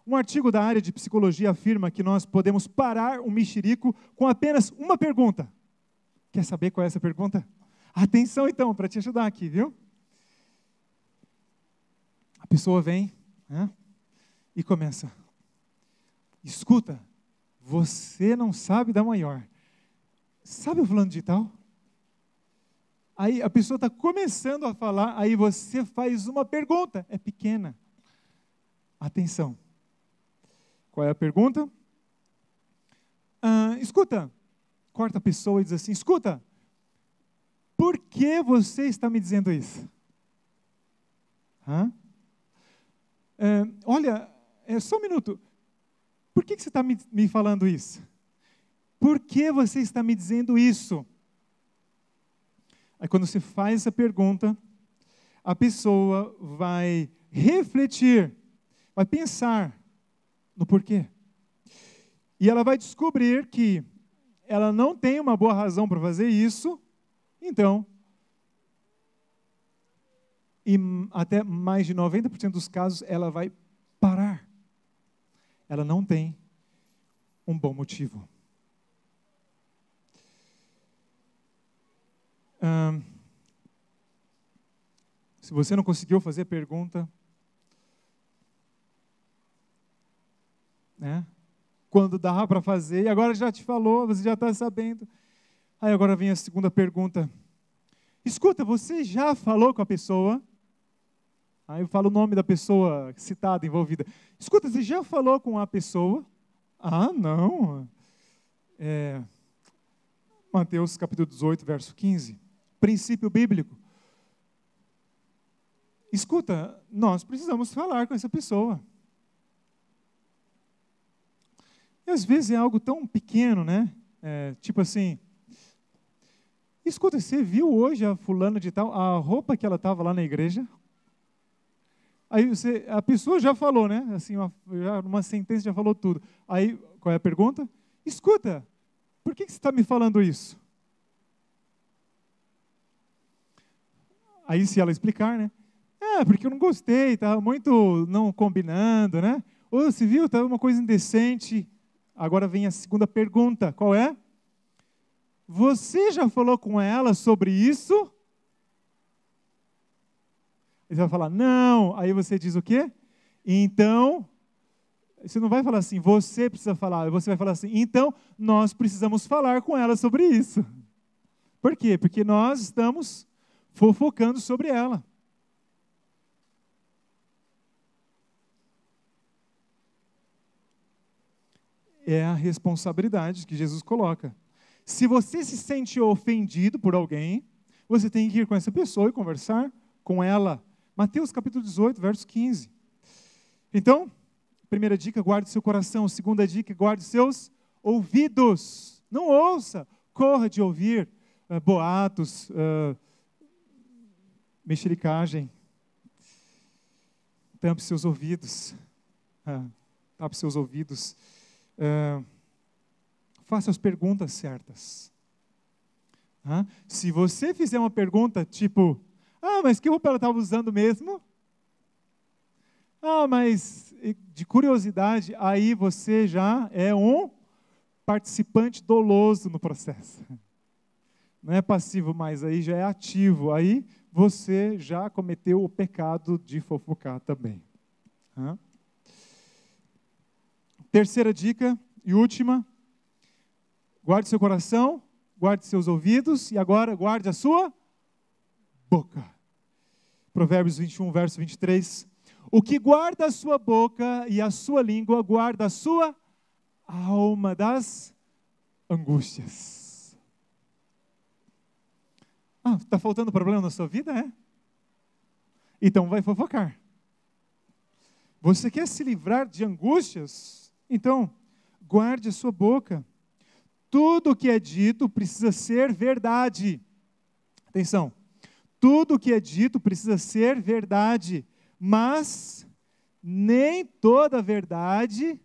S3: Um artigo da área de psicologia afirma que nós podemos parar um mexerico com apenas uma pergunta. Quer saber qual é essa pergunta? Atenção então, para te ajudar aqui, viu? A pessoa vem e começa. Escuta, você não sabe da maior. Sabe o fulano de tal? Aí a pessoa está começando a falar, aí você faz uma pergunta, é pequena. Atenção. Qual é a pergunta? Escuta, corta a pessoa e diz assim, escuta, por que você está me dizendo isso? Olha, só um minuto, por que você está me falando isso? Por que você está me dizendo isso? Aí quando você faz essa pergunta, a pessoa vai refletir, vai pensar no porquê. E ela vai descobrir que ela não tem uma boa razão para fazer isso, então, e até mais de 90% dos casos, ela vai parar. Ela não tem um bom motivo. Se você não conseguiu fazer a pergunta, quando dá para fazer, e agora já te falou, você já está sabendo. Aí agora vem a segunda pergunta. Escuta, você já falou com a pessoa? Aí eu falo o nome da pessoa citada, envolvida. Escuta, você já falou com a pessoa? Ah, não. Mateus capítulo 18, verso 15. Princípio bíblico. Escuta, nós precisamos falar com essa pessoa. E às vezes é algo tão pequeno, tipo assim, escuta, você viu hoje a fulana de tal, a roupa que ela estava lá na igreja? Aí a pessoa já falou, assim, uma sentença já falou tudo. Aí, qual é a pergunta? escuta, por que você está me falando isso? Aí se ela explicar, né? Porque eu não gostei, estava muito não combinando, né? Ou você viu, estava uma coisa indecente. Agora vem a segunda pergunta, qual é? Você já falou com ela sobre isso? Aí você vai falar, não. Aí você diz o quê? Então, você não vai falar assim, você precisa falar. Você vai falar assim, então, nós precisamos falar com ela sobre isso. Por quê? Porque nós estamos fofocando sobre ela. É a responsabilidade que Jesus coloca. Se você se sente ofendido por alguém, você tem que ir com essa pessoa e conversar com ela. Mateus capítulo 18, verso 15. Então, primeira dica, guarde seu coração. Segunda dica, guarde seus ouvidos. Não ouça, corra de ouvir boatos, mexericagem. Tampe seus ouvidos. Tape seus ouvidos. Faça as perguntas certas. Se você fizer uma pergunta tipo, mas que roupa ela estava usando mesmo? Mas de curiosidade, aí você já é um participante doloso no processo. Não é passivo mais, aí já é ativo. Aí você já cometeu o pecado de fofocar também. Terceira dica e última, guarde seu coração, guarde seus ouvidos e agora guarde a sua boca. Provérbios 21, verso 23. O que guarda a sua boca e a sua língua, guarda a sua alma das angústias. Está faltando problema na sua vida, é? Então vai fofocar. Você quer se livrar de angústias? Então, guarde a sua boca. Tudo o que é dito precisa ser verdade. Atenção. Tudo o que é dito precisa ser verdade. Mas nem toda verdade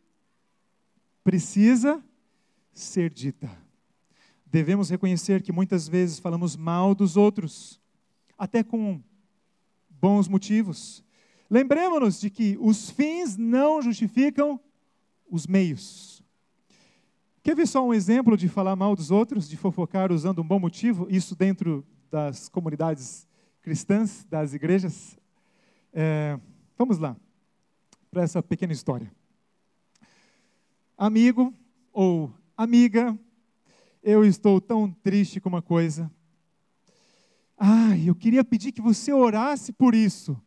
S3: precisa ser dita. Devemos reconhecer que muitas vezes falamos mal dos outros, até com bons motivos. Lembremos-nos de que os fins não justificam os meios. Quer ver só um exemplo de falar mal dos outros, de fofocar usando um bom motivo? Isso dentro das comunidades cristãs, das igrejas? Vamos lá, para essa pequena história. Amigo ou amiga, eu estou tão triste com uma coisa. Eu queria pedir que você orasse por isso.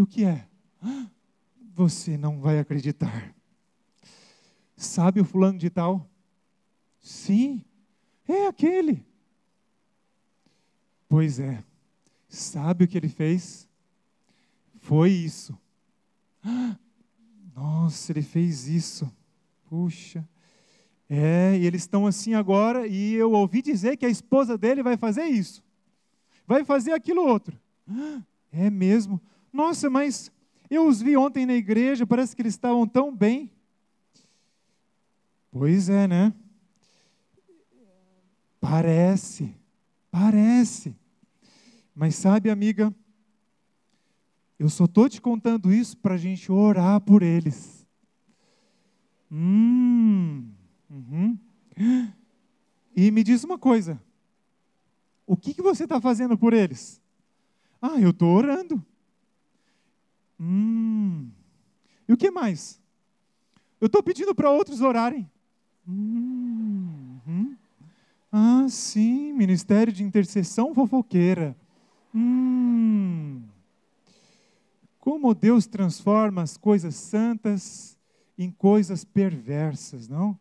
S3: O que é? Você não vai acreditar. Sabe o fulano de tal? Sim, é aquele. Pois é. Sabe o que ele fez? Foi isso. Nossa, ele fez isso. Puxa. E eles estão assim agora, e eu ouvi dizer que a esposa dele vai fazer isso. Vai fazer aquilo outro. É mesmo? Nossa, mas eu os vi ontem na igreja, parece que eles estavam tão bem. Pois é, né? Parece. Mas sabe, amiga, eu só estou te contando isso para a gente orar por eles. E me diz uma coisa, o que você está fazendo por eles? Eu estou orando. E o que mais? Eu estou pedindo para outros orarem. Sim, ministério de intercessão fofoqueira. Como Deus transforma as coisas santas em coisas perversas, não?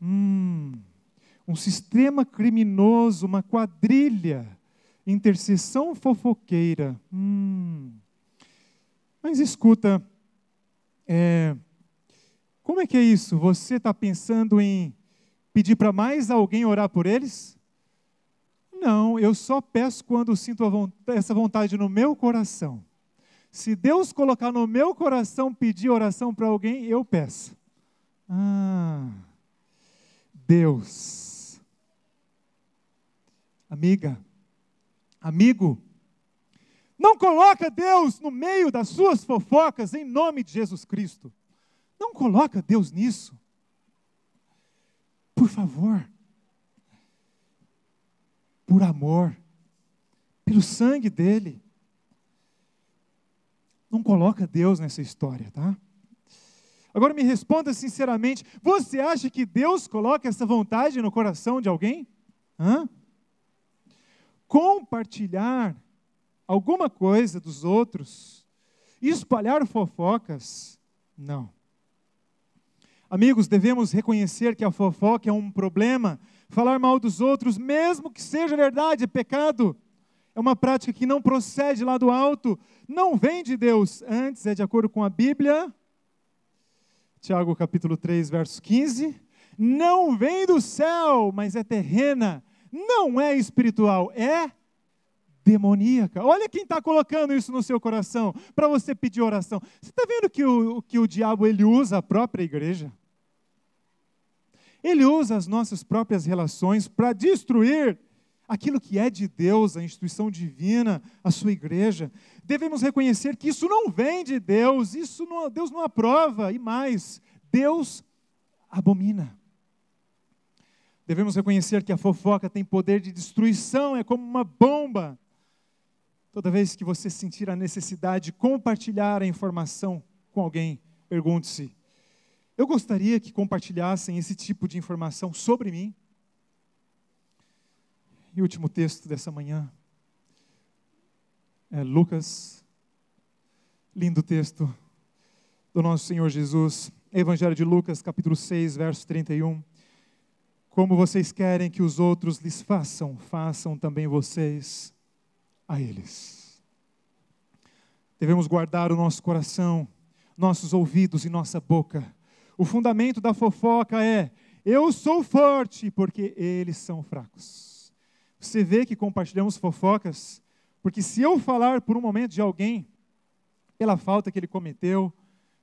S3: Um sistema criminoso, uma quadrilha, intercessão fofoqueira. Mas escuta, como é que é isso? Você está pensando em pedir para mais alguém orar por eles? Não, eu só peço quando sinto essa vontade no meu coração. Se Deus colocar no meu coração pedir oração para alguém, eu peço. Deus. Amiga, amigo, não coloca Deus no meio das suas fofocas em nome de Jesus Cristo. Não coloca Deus nisso. Por favor. Por amor. Pelo sangue dele. Não coloca Deus nessa história, tá? Agora me responda sinceramente, você acha que Deus coloca essa vontade no coração de alguém? Compartilhar alguma coisa dos outros, espalhar fofocas, não. Amigos, devemos reconhecer que a fofoca é um problema. Falar mal dos outros, mesmo que seja verdade, é pecado. É uma prática que não procede lá do alto, não vem de Deus. Antes, é de acordo com a Bíblia, Tiago capítulo 3, verso 15, não vem do céu, mas é terrena, não é espiritual, é demoníaca. Olha quem está colocando isso no seu coração, para você pedir oração. Você está vendo que o diabo ele usa a própria igreja? Ele usa as nossas próprias relações para destruir aquilo que é de Deus, a instituição divina, a sua igreja. Devemos reconhecer que isso não vem de Deus, Deus não aprova, e mais, Deus abomina. Devemos reconhecer que a fofoca tem poder de destruição, é como uma bomba. Toda vez que você sentir a necessidade de compartilhar a informação com alguém, pergunte-se, eu gostaria que compartilhassem esse tipo de informação sobre mim? E o último texto dessa manhã é Lucas, lindo texto do nosso Senhor Jesus, Evangelho de Lucas, capítulo 6, verso 31. Como vocês querem que os outros lhes façam, façam também vocês a eles. Devemos guardar o nosso coração, nossos ouvidos e nossa boca. O fundamento da fofoca é, eu sou forte porque eles são fracos. Você vê que compartilhamos fofocas, porque se eu falar por um momento de alguém, pela falta que ele cometeu,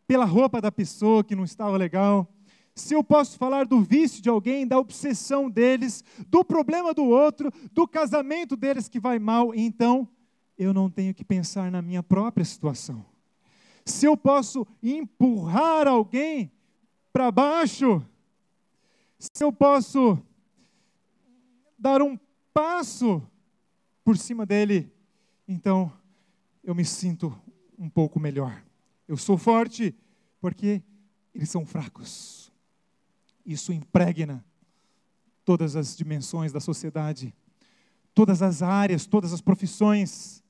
S3: pela roupa da pessoa que não estava legal, se eu posso falar do vício de alguém, da obsessão deles, do problema do outro, do casamento deles que vai mal, então eu não tenho que pensar na minha própria situação. Se eu posso empurrar alguém para baixo, se eu posso dar um passo por cima dele, então eu me sinto um pouco melhor. Eu sou forte porque eles são fracos. Isso impregna todas as dimensões da sociedade, todas as áreas, todas as profissões.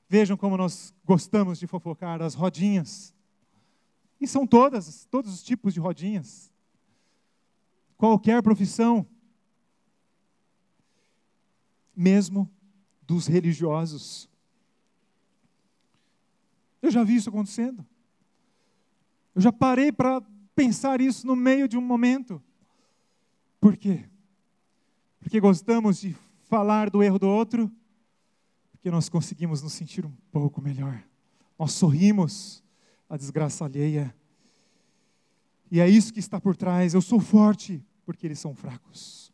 S3: Vejam como nós gostamos de fofocar as rodinhas. E são todos os tipos de rodinhas. Qualquer profissão. Mesmo dos religiosos. Eu já vi isso acontecendo. Eu já parei para pensar isso no meio de um momento. Por quê? Porque gostamos de falar do erro do outro, porque nós conseguimos nos sentir um pouco melhor. Nós sorrimos a desgraça alheia. E é isso que está por trás. Eu sou forte porque eles são fracos.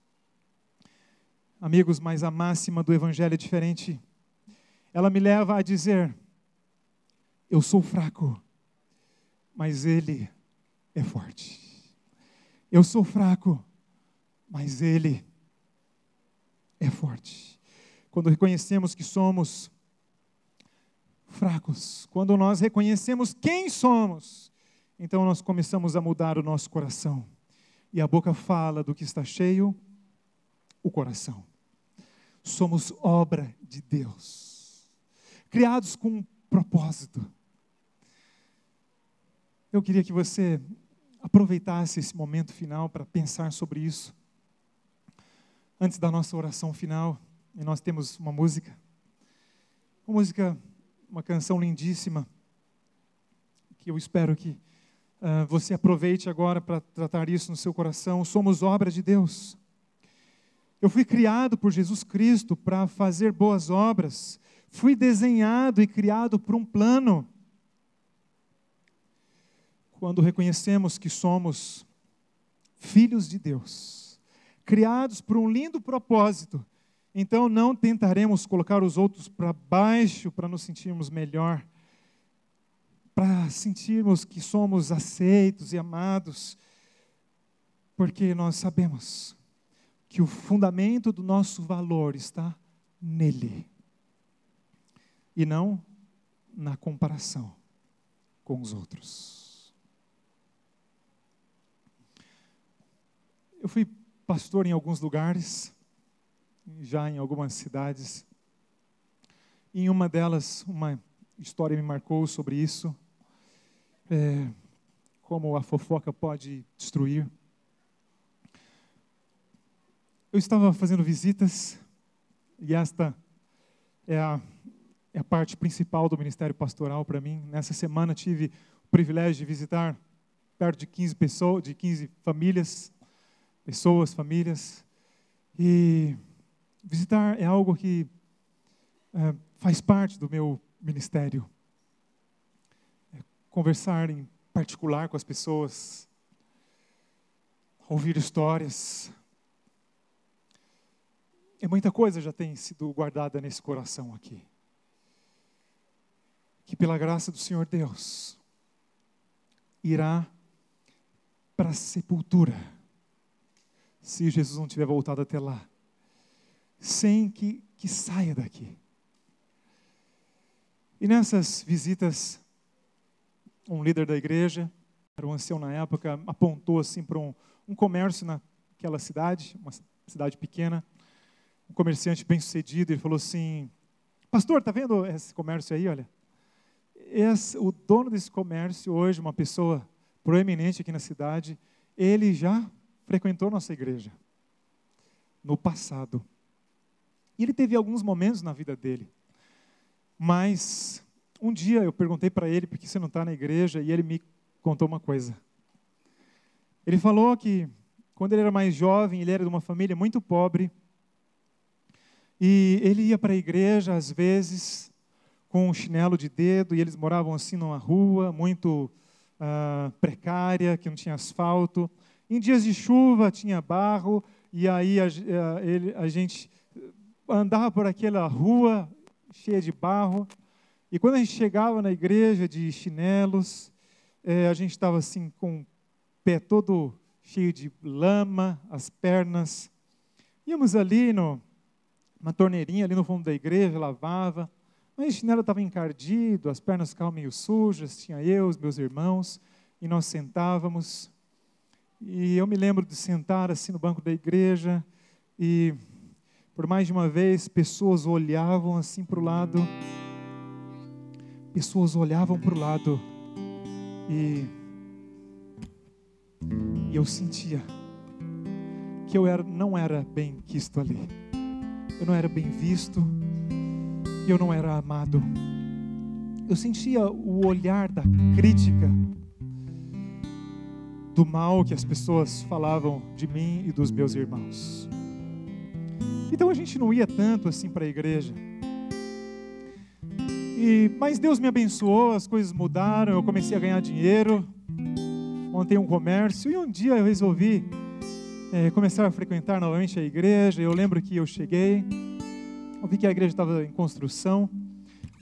S3: Amigos, mas a máxima do Evangelho é diferente. Ela me leva a dizer, eu sou fraco, mas Ele é forte. Eu sou fraco, mas Ele é forte. Quando reconhecemos que somos fracos, quando nós reconhecemos quem somos, então nós começamos a mudar o nosso coração. E a boca fala do que está cheio, o coração. Somos obra de Deus, criados com um propósito. Eu queria que você aproveitasse esse momento final para pensar sobre isso. Antes da nossa oração final, e nós temos uma canção lindíssima, que eu espero que você aproveite agora para tratar isso no seu coração. Somos obra de Deus. Eu fui criado por Jesus Cristo para fazer boas obras. Fui desenhado e criado por um plano. Quando reconhecemos que somos filhos de Deus, criados por um lindo propósito. Então não tentaremos colocar os outros para baixo para nos sentirmos melhor, para sentirmos que somos aceitos e amados, porque nós sabemos que o fundamento do nosso valor está nele e não na comparação com os outros. Eu fui pastor em alguns lugares, já em algumas cidades. Em uma delas, uma história me marcou sobre isso, como a fofoca pode destruir. Eu estava fazendo visitas, e esta é a parte principal do ministério pastoral para mim. Nessa semana tive o privilégio de visitar perto de 15 pessoas, de 15 famílias, famílias, e visitar é algo que faz parte do meu ministério. Conversar em particular com as pessoas, ouvir histórias. Muita coisa já tem sido guardada nesse coração aqui. Que pela graça do Senhor Deus, irá para a sepultura, se Jesus não tiver voltado até lá, sem que saia daqui. E nessas visitas, um líder da igreja, era um ancião na época, apontou assim para um comércio naquela cidade, uma cidade pequena, um comerciante bem sucedido. Ele falou assim: pastor, está vendo esse comércio aí, olha? O dono desse comércio hoje, uma pessoa proeminente aqui na cidade, ele já frequentou nossa igreja no passado. E ele teve alguns momentos na vida dele. Mas um dia eu perguntei para ele: por que você não está na igreja? E ele me contou uma coisa. Ele falou que quando ele era mais jovem, ele era de uma família muito pobre. E ele ia para a igreja, às vezes, com um chinelo de dedo, e eles moravam assim numa rua muito precária, que não tinha asfalto. Em dias de chuva tinha barro, e aí a gente andava por aquela rua cheia de barro. E quando a gente chegava na igreja de chinelos, a gente estava assim com o pé todo cheio de lama, as pernas. Íamos ali uma torneirinha ali no fundo da igreja, lavava, mas o chinelo estava encardido, as pernas ficavam meio sujas, tinha eu, os meus irmãos, e nós sentávamos. E eu me lembro de sentar assim no banco da igreja, e por mais de uma vez, pessoas olhavam assim para o lado, e eu sentia que eu não era bem quisto ali. Eu não era bem visto, e eu não era amado. Eu sentia o olhar da crítica, do mal que as pessoas falavam de mim e dos meus irmãos. Então a gente não ia tanto assim para a igreja. Mas Deus me abençoou, as coisas mudaram, eu comecei a ganhar dinheiro, montei um comércio, e um dia eu resolvi começar a frequentar novamente a igreja. Eu lembro que eu cheguei, eu vi que a igreja estava em construção,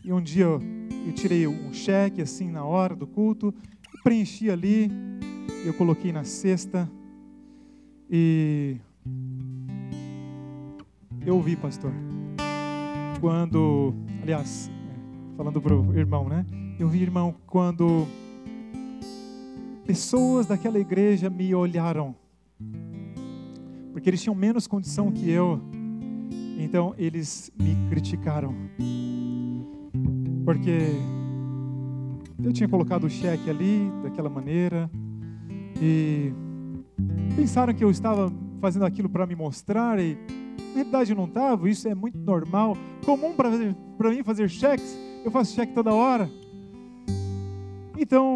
S3: e um dia eu tirei um cheque assim na hora do culto, preenchi ali, eu coloquei na cesta, e eu ouvi, pastor, falando para o irmão, né? Eu vi, irmão, quando pessoas daquela igreja me olharam, porque eles tinham menos condição que eu, então eles me criticaram, porque eu tinha colocado o cheque ali, daquela maneira, e pensaram que eu estava fazendo aquilo para me mostrar, e na realidade eu não estava. Isso é muito normal, comum para mim fazer cheques, eu faço cheque toda hora. Então,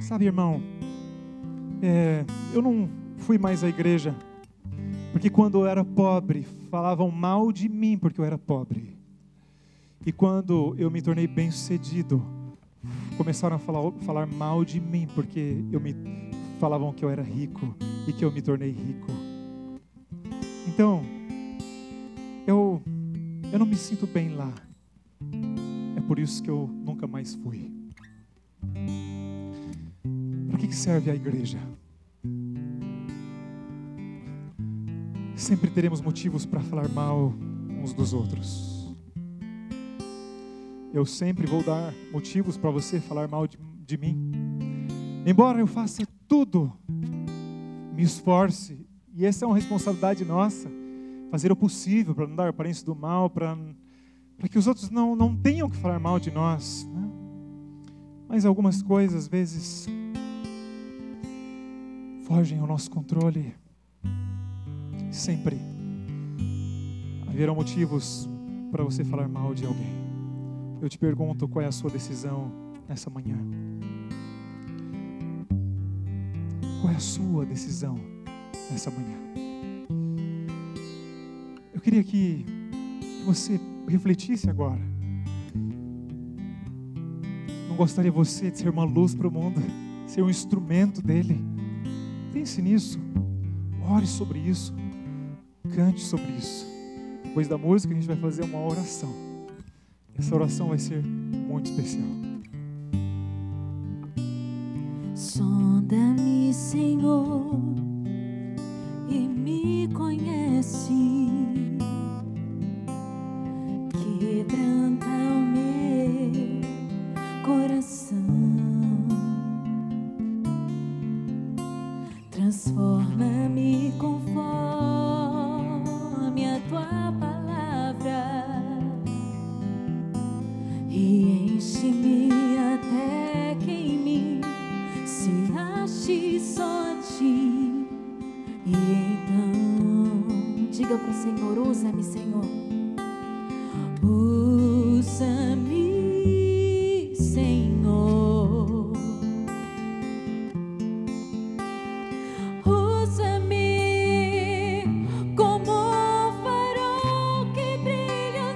S3: sabe, irmão, eu não fui mais à igreja, porque quando eu era pobre, falavam mal de mim porque eu era pobre. E quando eu me tornei bem-sucedido, começaram a falar mal de mim, porque falavam que eu era rico e que eu me tornei rico. Então, eu não me sinto bem lá. É por isso que eu nunca mais fui. Para que serve a igreja? Sempre teremos motivos para falar mal uns dos outros. Eu sempre vou dar motivos para você falar mal de mim. Embora eu faça tudo, me esforce, e essa é uma responsabilidade nossa, fazer o possível para não dar aparência do mal, para que os outros não tenham que falar mal de nós, né? Mas algumas coisas, às vezes, fogem ao nosso controle. Sempre haverão motivos para você falar mal de alguém. Eu te pergunto, qual é a sua decisão nessa manhã? Qual é a sua decisão nessa manhã? Eu queria que você refletisse agora. Não gostaria você de ser uma luz para o mundo, ser um instrumento dele? Pense nisso, ore sobre isso, cante sobre isso. Depois da música a gente vai fazer uma oração. Essa oração vai ser muito especial.
S2: Sonda-me, Senhor, e me conhece. Quebranta o meu coração. Transforma-me conforme a tua palavra e enche-me até que em mim se ache só a ti. E então diga para o Senhor: usa-me, Senhor, usa-me, Senhor, usa-me como um farol que brilha à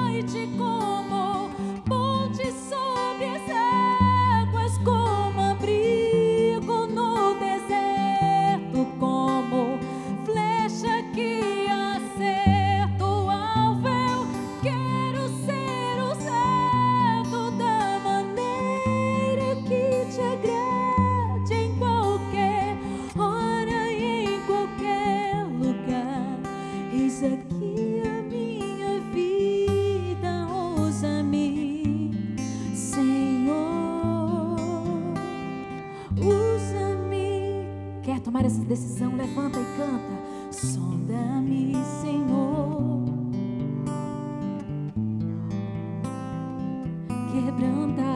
S2: noite, como ponte sobre as águas, como abrigo no deserto, como flecha que acerta o alvo. Eu quero ser usado da maneira que te agrade, em qualquer hora e em qualquer lugar. Eis aqui a minha vida, usa-me, Senhor, usa-me. Quer tomar essa decisão? Levanta e canta. Sonda-me, Senhor, quebranta.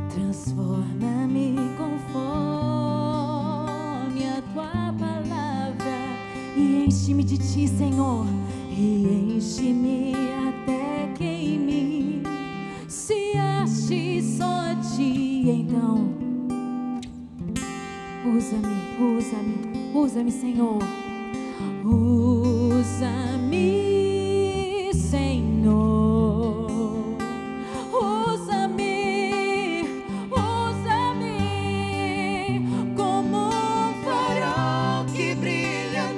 S2: Transforma-me conforme a tua palavra e enche-me de ti, Senhor, e enche-me até que em mim se ache só a ti. Então usa-me, usa-me, usa-me, Senhor, usa-me, Senhor, usa-me, usa-me como um farol que brilha à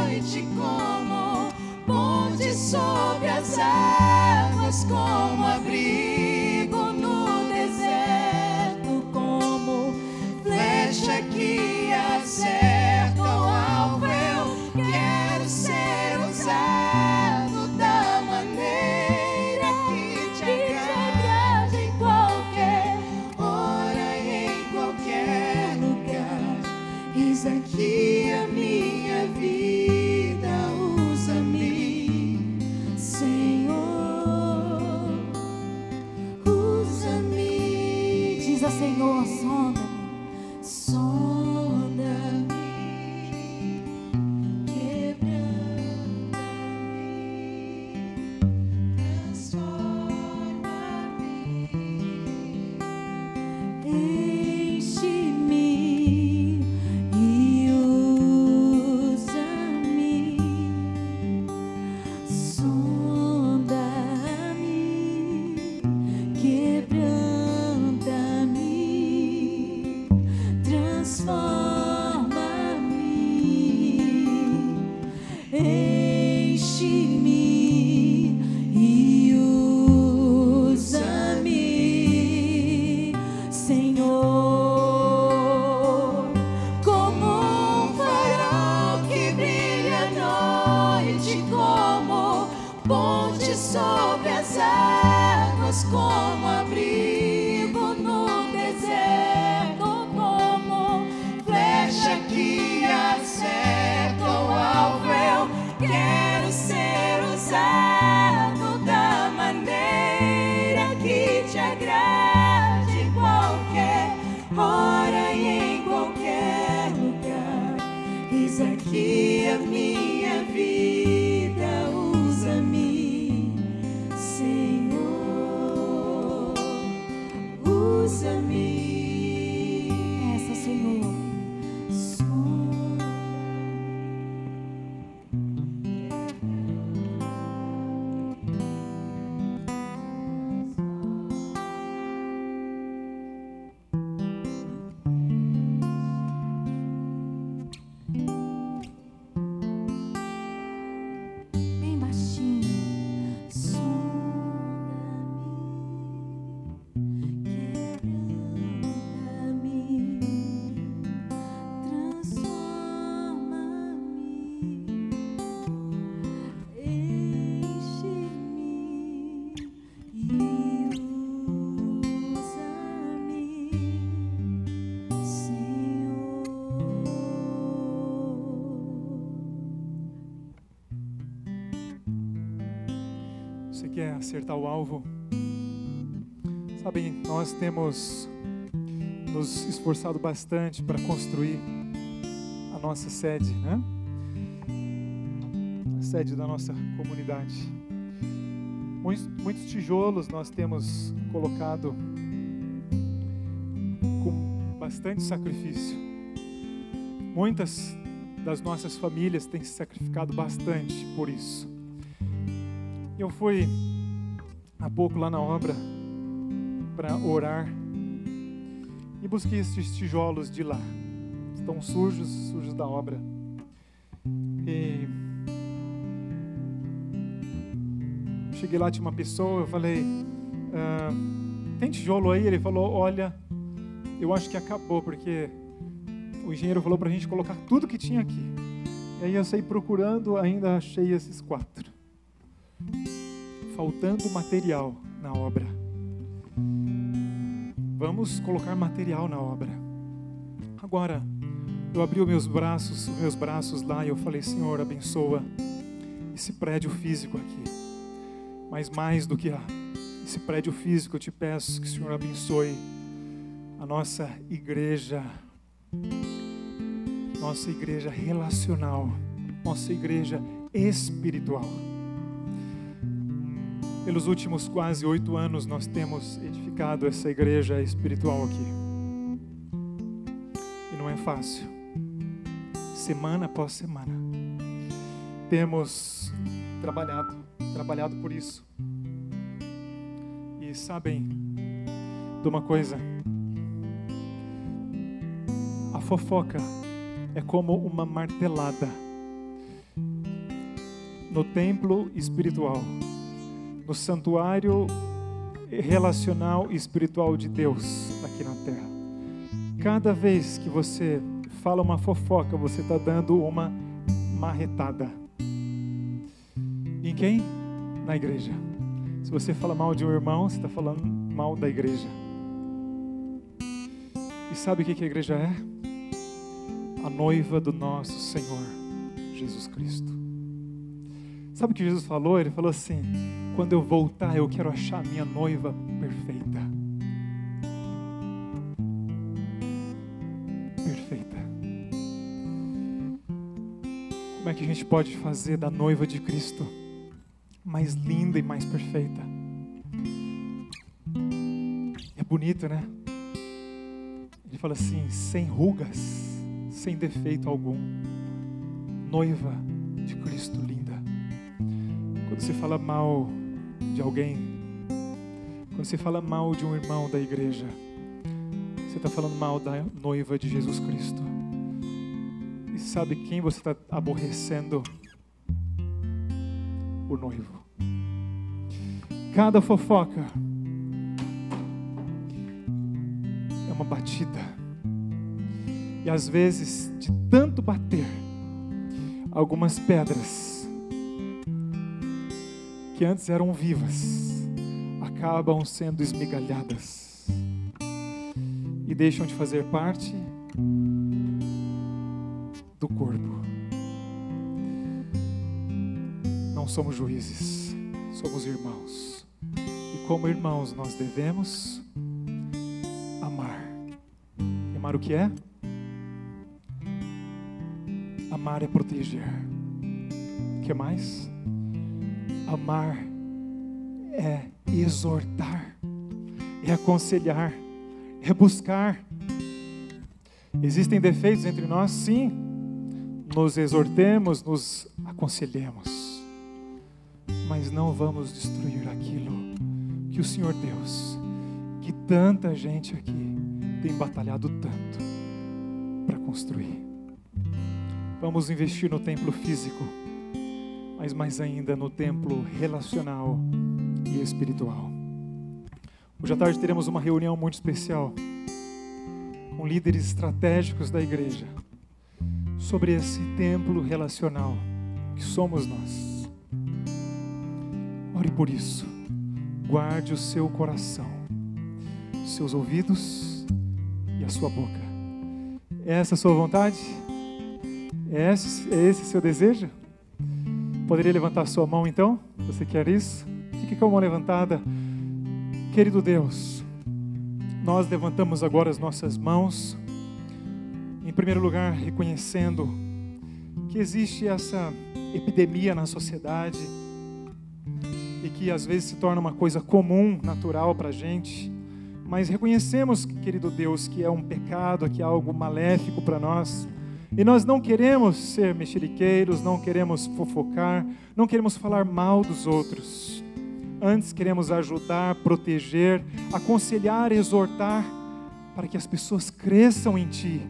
S2: noite, como ponte sobre as águas, como abrigo no deserto, como flecha que acerta o alvo. Eu quero ser usado nós como abrigo no deserto, como flecha que acerta o alvo. Eu quero ser usado da maneira que te agrade, em qualquer hora e em qualquer lugar. Eis aqui a minha vida, usa-me, Senhor, usa-me. Essa, Senhor, bem baixinho. Quebranta-me, transforma-me, enche-me e usa-me, Senhor.
S3: Você quer acertar o alvo? Sabem, nós temos nos esforçado bastante para construir a nossa sede, né? A sede da nossa comunidade. Muitos tijolos nós temos colocado com bastante sacrifício. Muitas das nossas famílias têm se sacrificado bastante por isso. Eu fui há pouco lá na obra para orar e busquei esses tijolos de lá. Estão sujos da obra. E cheguei lá, tinha uma pessoa, eu falei, tem tijolo aí? Ele falou, olha, eu acho que acabou, porque o engenheiro falou para a gente colocar tudo que tinha aqui. E aí eu saí procurando, ainda achei esses 4. Faltando material na obra. Vamos colocar material na obra. Agora, eu abri os meus braços lá e eu falei, Senhor, abençoa esse prédio físico aqui. Mas mais do que esse prédio físico, eu te peço que o Senhor abençoe a nossa igreja relacional, nossa igreja espiritual. Pelos últimos quase 8 anos nós temos edificado essa igreja espiritual aqui. E não é fácil. Semana após semana. Temos trabalhado por isso. E sabem de uma coisa? A fofoca é como uma martelada no templo espiritual, no santuário relacional e espiritual de Deus aqui na terra. Cada vez que você fala uma fofoca, você está dando uma marretada. Em quem? Na igreja. Se você fala mal de um irmão, você está falando mal da igreja. E sabe o que a igreja é? A noiva do nosso Senhor Jesus Cristo. Sabe o que Jesus falou? Ele falou assim, quando eu voltar, eu quero achar a minha noiva perfeita. Perfeita. Como é que a gente pode fazer da noiva de Cristo mais linda e mais perfeita? É bonito, né? Ele fala assim, sem rugas, sem defeito algum. Noiva de Cristo linda. Quando você fala mal de alguém, quando você fala mal de um irmão da igreja, você está falando mal da noiva de Jesus Cristo. E sabe quem você está aborrecendo? O noivo. Cada fofoca é uma batida. E às vezes, de tanto bater, algumas pedras que antes eram vivas, acabam sendo esmigalhadas e deixam de fazer parte do corpo. Não somos juízes, somos irmãos. E como irmãos nós devemos amar. Amar o que é? Amar é proteger. O que mais? Amar é exortar, é aconselhar, é buscar. Existem defeitos entre nós? Sim. Nos exortemos, nos aconselhemos. Mas não vamos destruir aquilo que o Senhor Deus, que tanta gente aqui tem batalhado tanto para construir. Vamos investir no templo físico, mas mais ainda no templo relacional e espiritual. Hoje à tarde teremos uma reunião muito especial com líderes estratégicos da igreja sobre esse templo relacional que somos nós. Ore por isso. Guarde o seu coração, seus ouvidos e a sua boca. É essa a sua vontade? É esse seu desejo? Poderia levantar sua mão então? Você quer isso? Fique com a mão levantada. Querido Deus, nós levantamos agora as nossas mãos, em primeiro lugar reconhecendo que existe essa epidemia na sociedade e que às vezes se torna uma coisa comum, natural para a gente, mas reconhecemos, querido Deus, que é um pecado, que é algo maléfico para nós. E nós não queremos ser mexeriqueiros, não queremos fofocar, não queremos falar mal dos outros. Antes queremos ajudar, proteger, aconselhar, exortar, para que as pessoas cresçam em Ti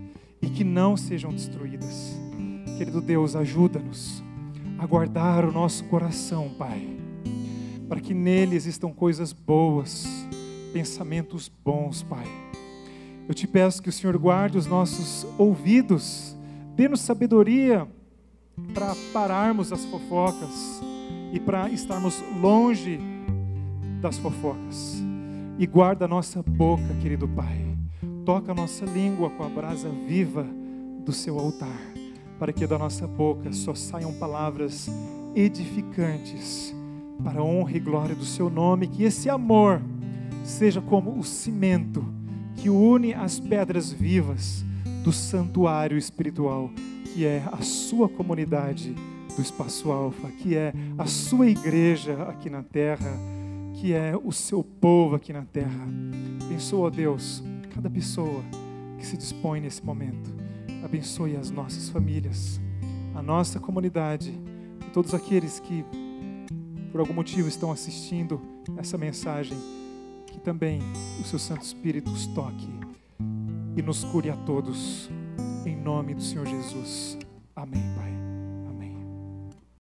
S3: e que não sejam destruídas. Querido Deus, ajuda-nos a guardar o nosso coração, Pai, para que nele existam coisas boas, pensamentos bons, Pai. Eu te peço que o Senhor guarde os nossos ouvidos, dê-nos sabedoria para pararmos as fofocas e para estarmos longe das fofocas. E guarda a nossa boca, querido Pai. Toca a nossa língua com a brasa viva do seu altar, para que da nossa boca só saiam palavras edificantes para a honra e glória do seu nome. Que esse amor seja como o cimento que une as pedras vivas do santuário espiritual, que é a sua comunidade do Espaço Alfa, que é a sua igreja aqui na terra, que é o seu povo aqui na terra. Abençoa, Deus, cada pessoa que se dispõe nesse momento. Abençoe as nossas famílias, a nossa comunidade e todos aqueles que por algum motivo estão assistindo essa mensagem. Que também o seu Santo Espírito os toque e nos cure a todos, em nome do Senhor Jesus. Amém.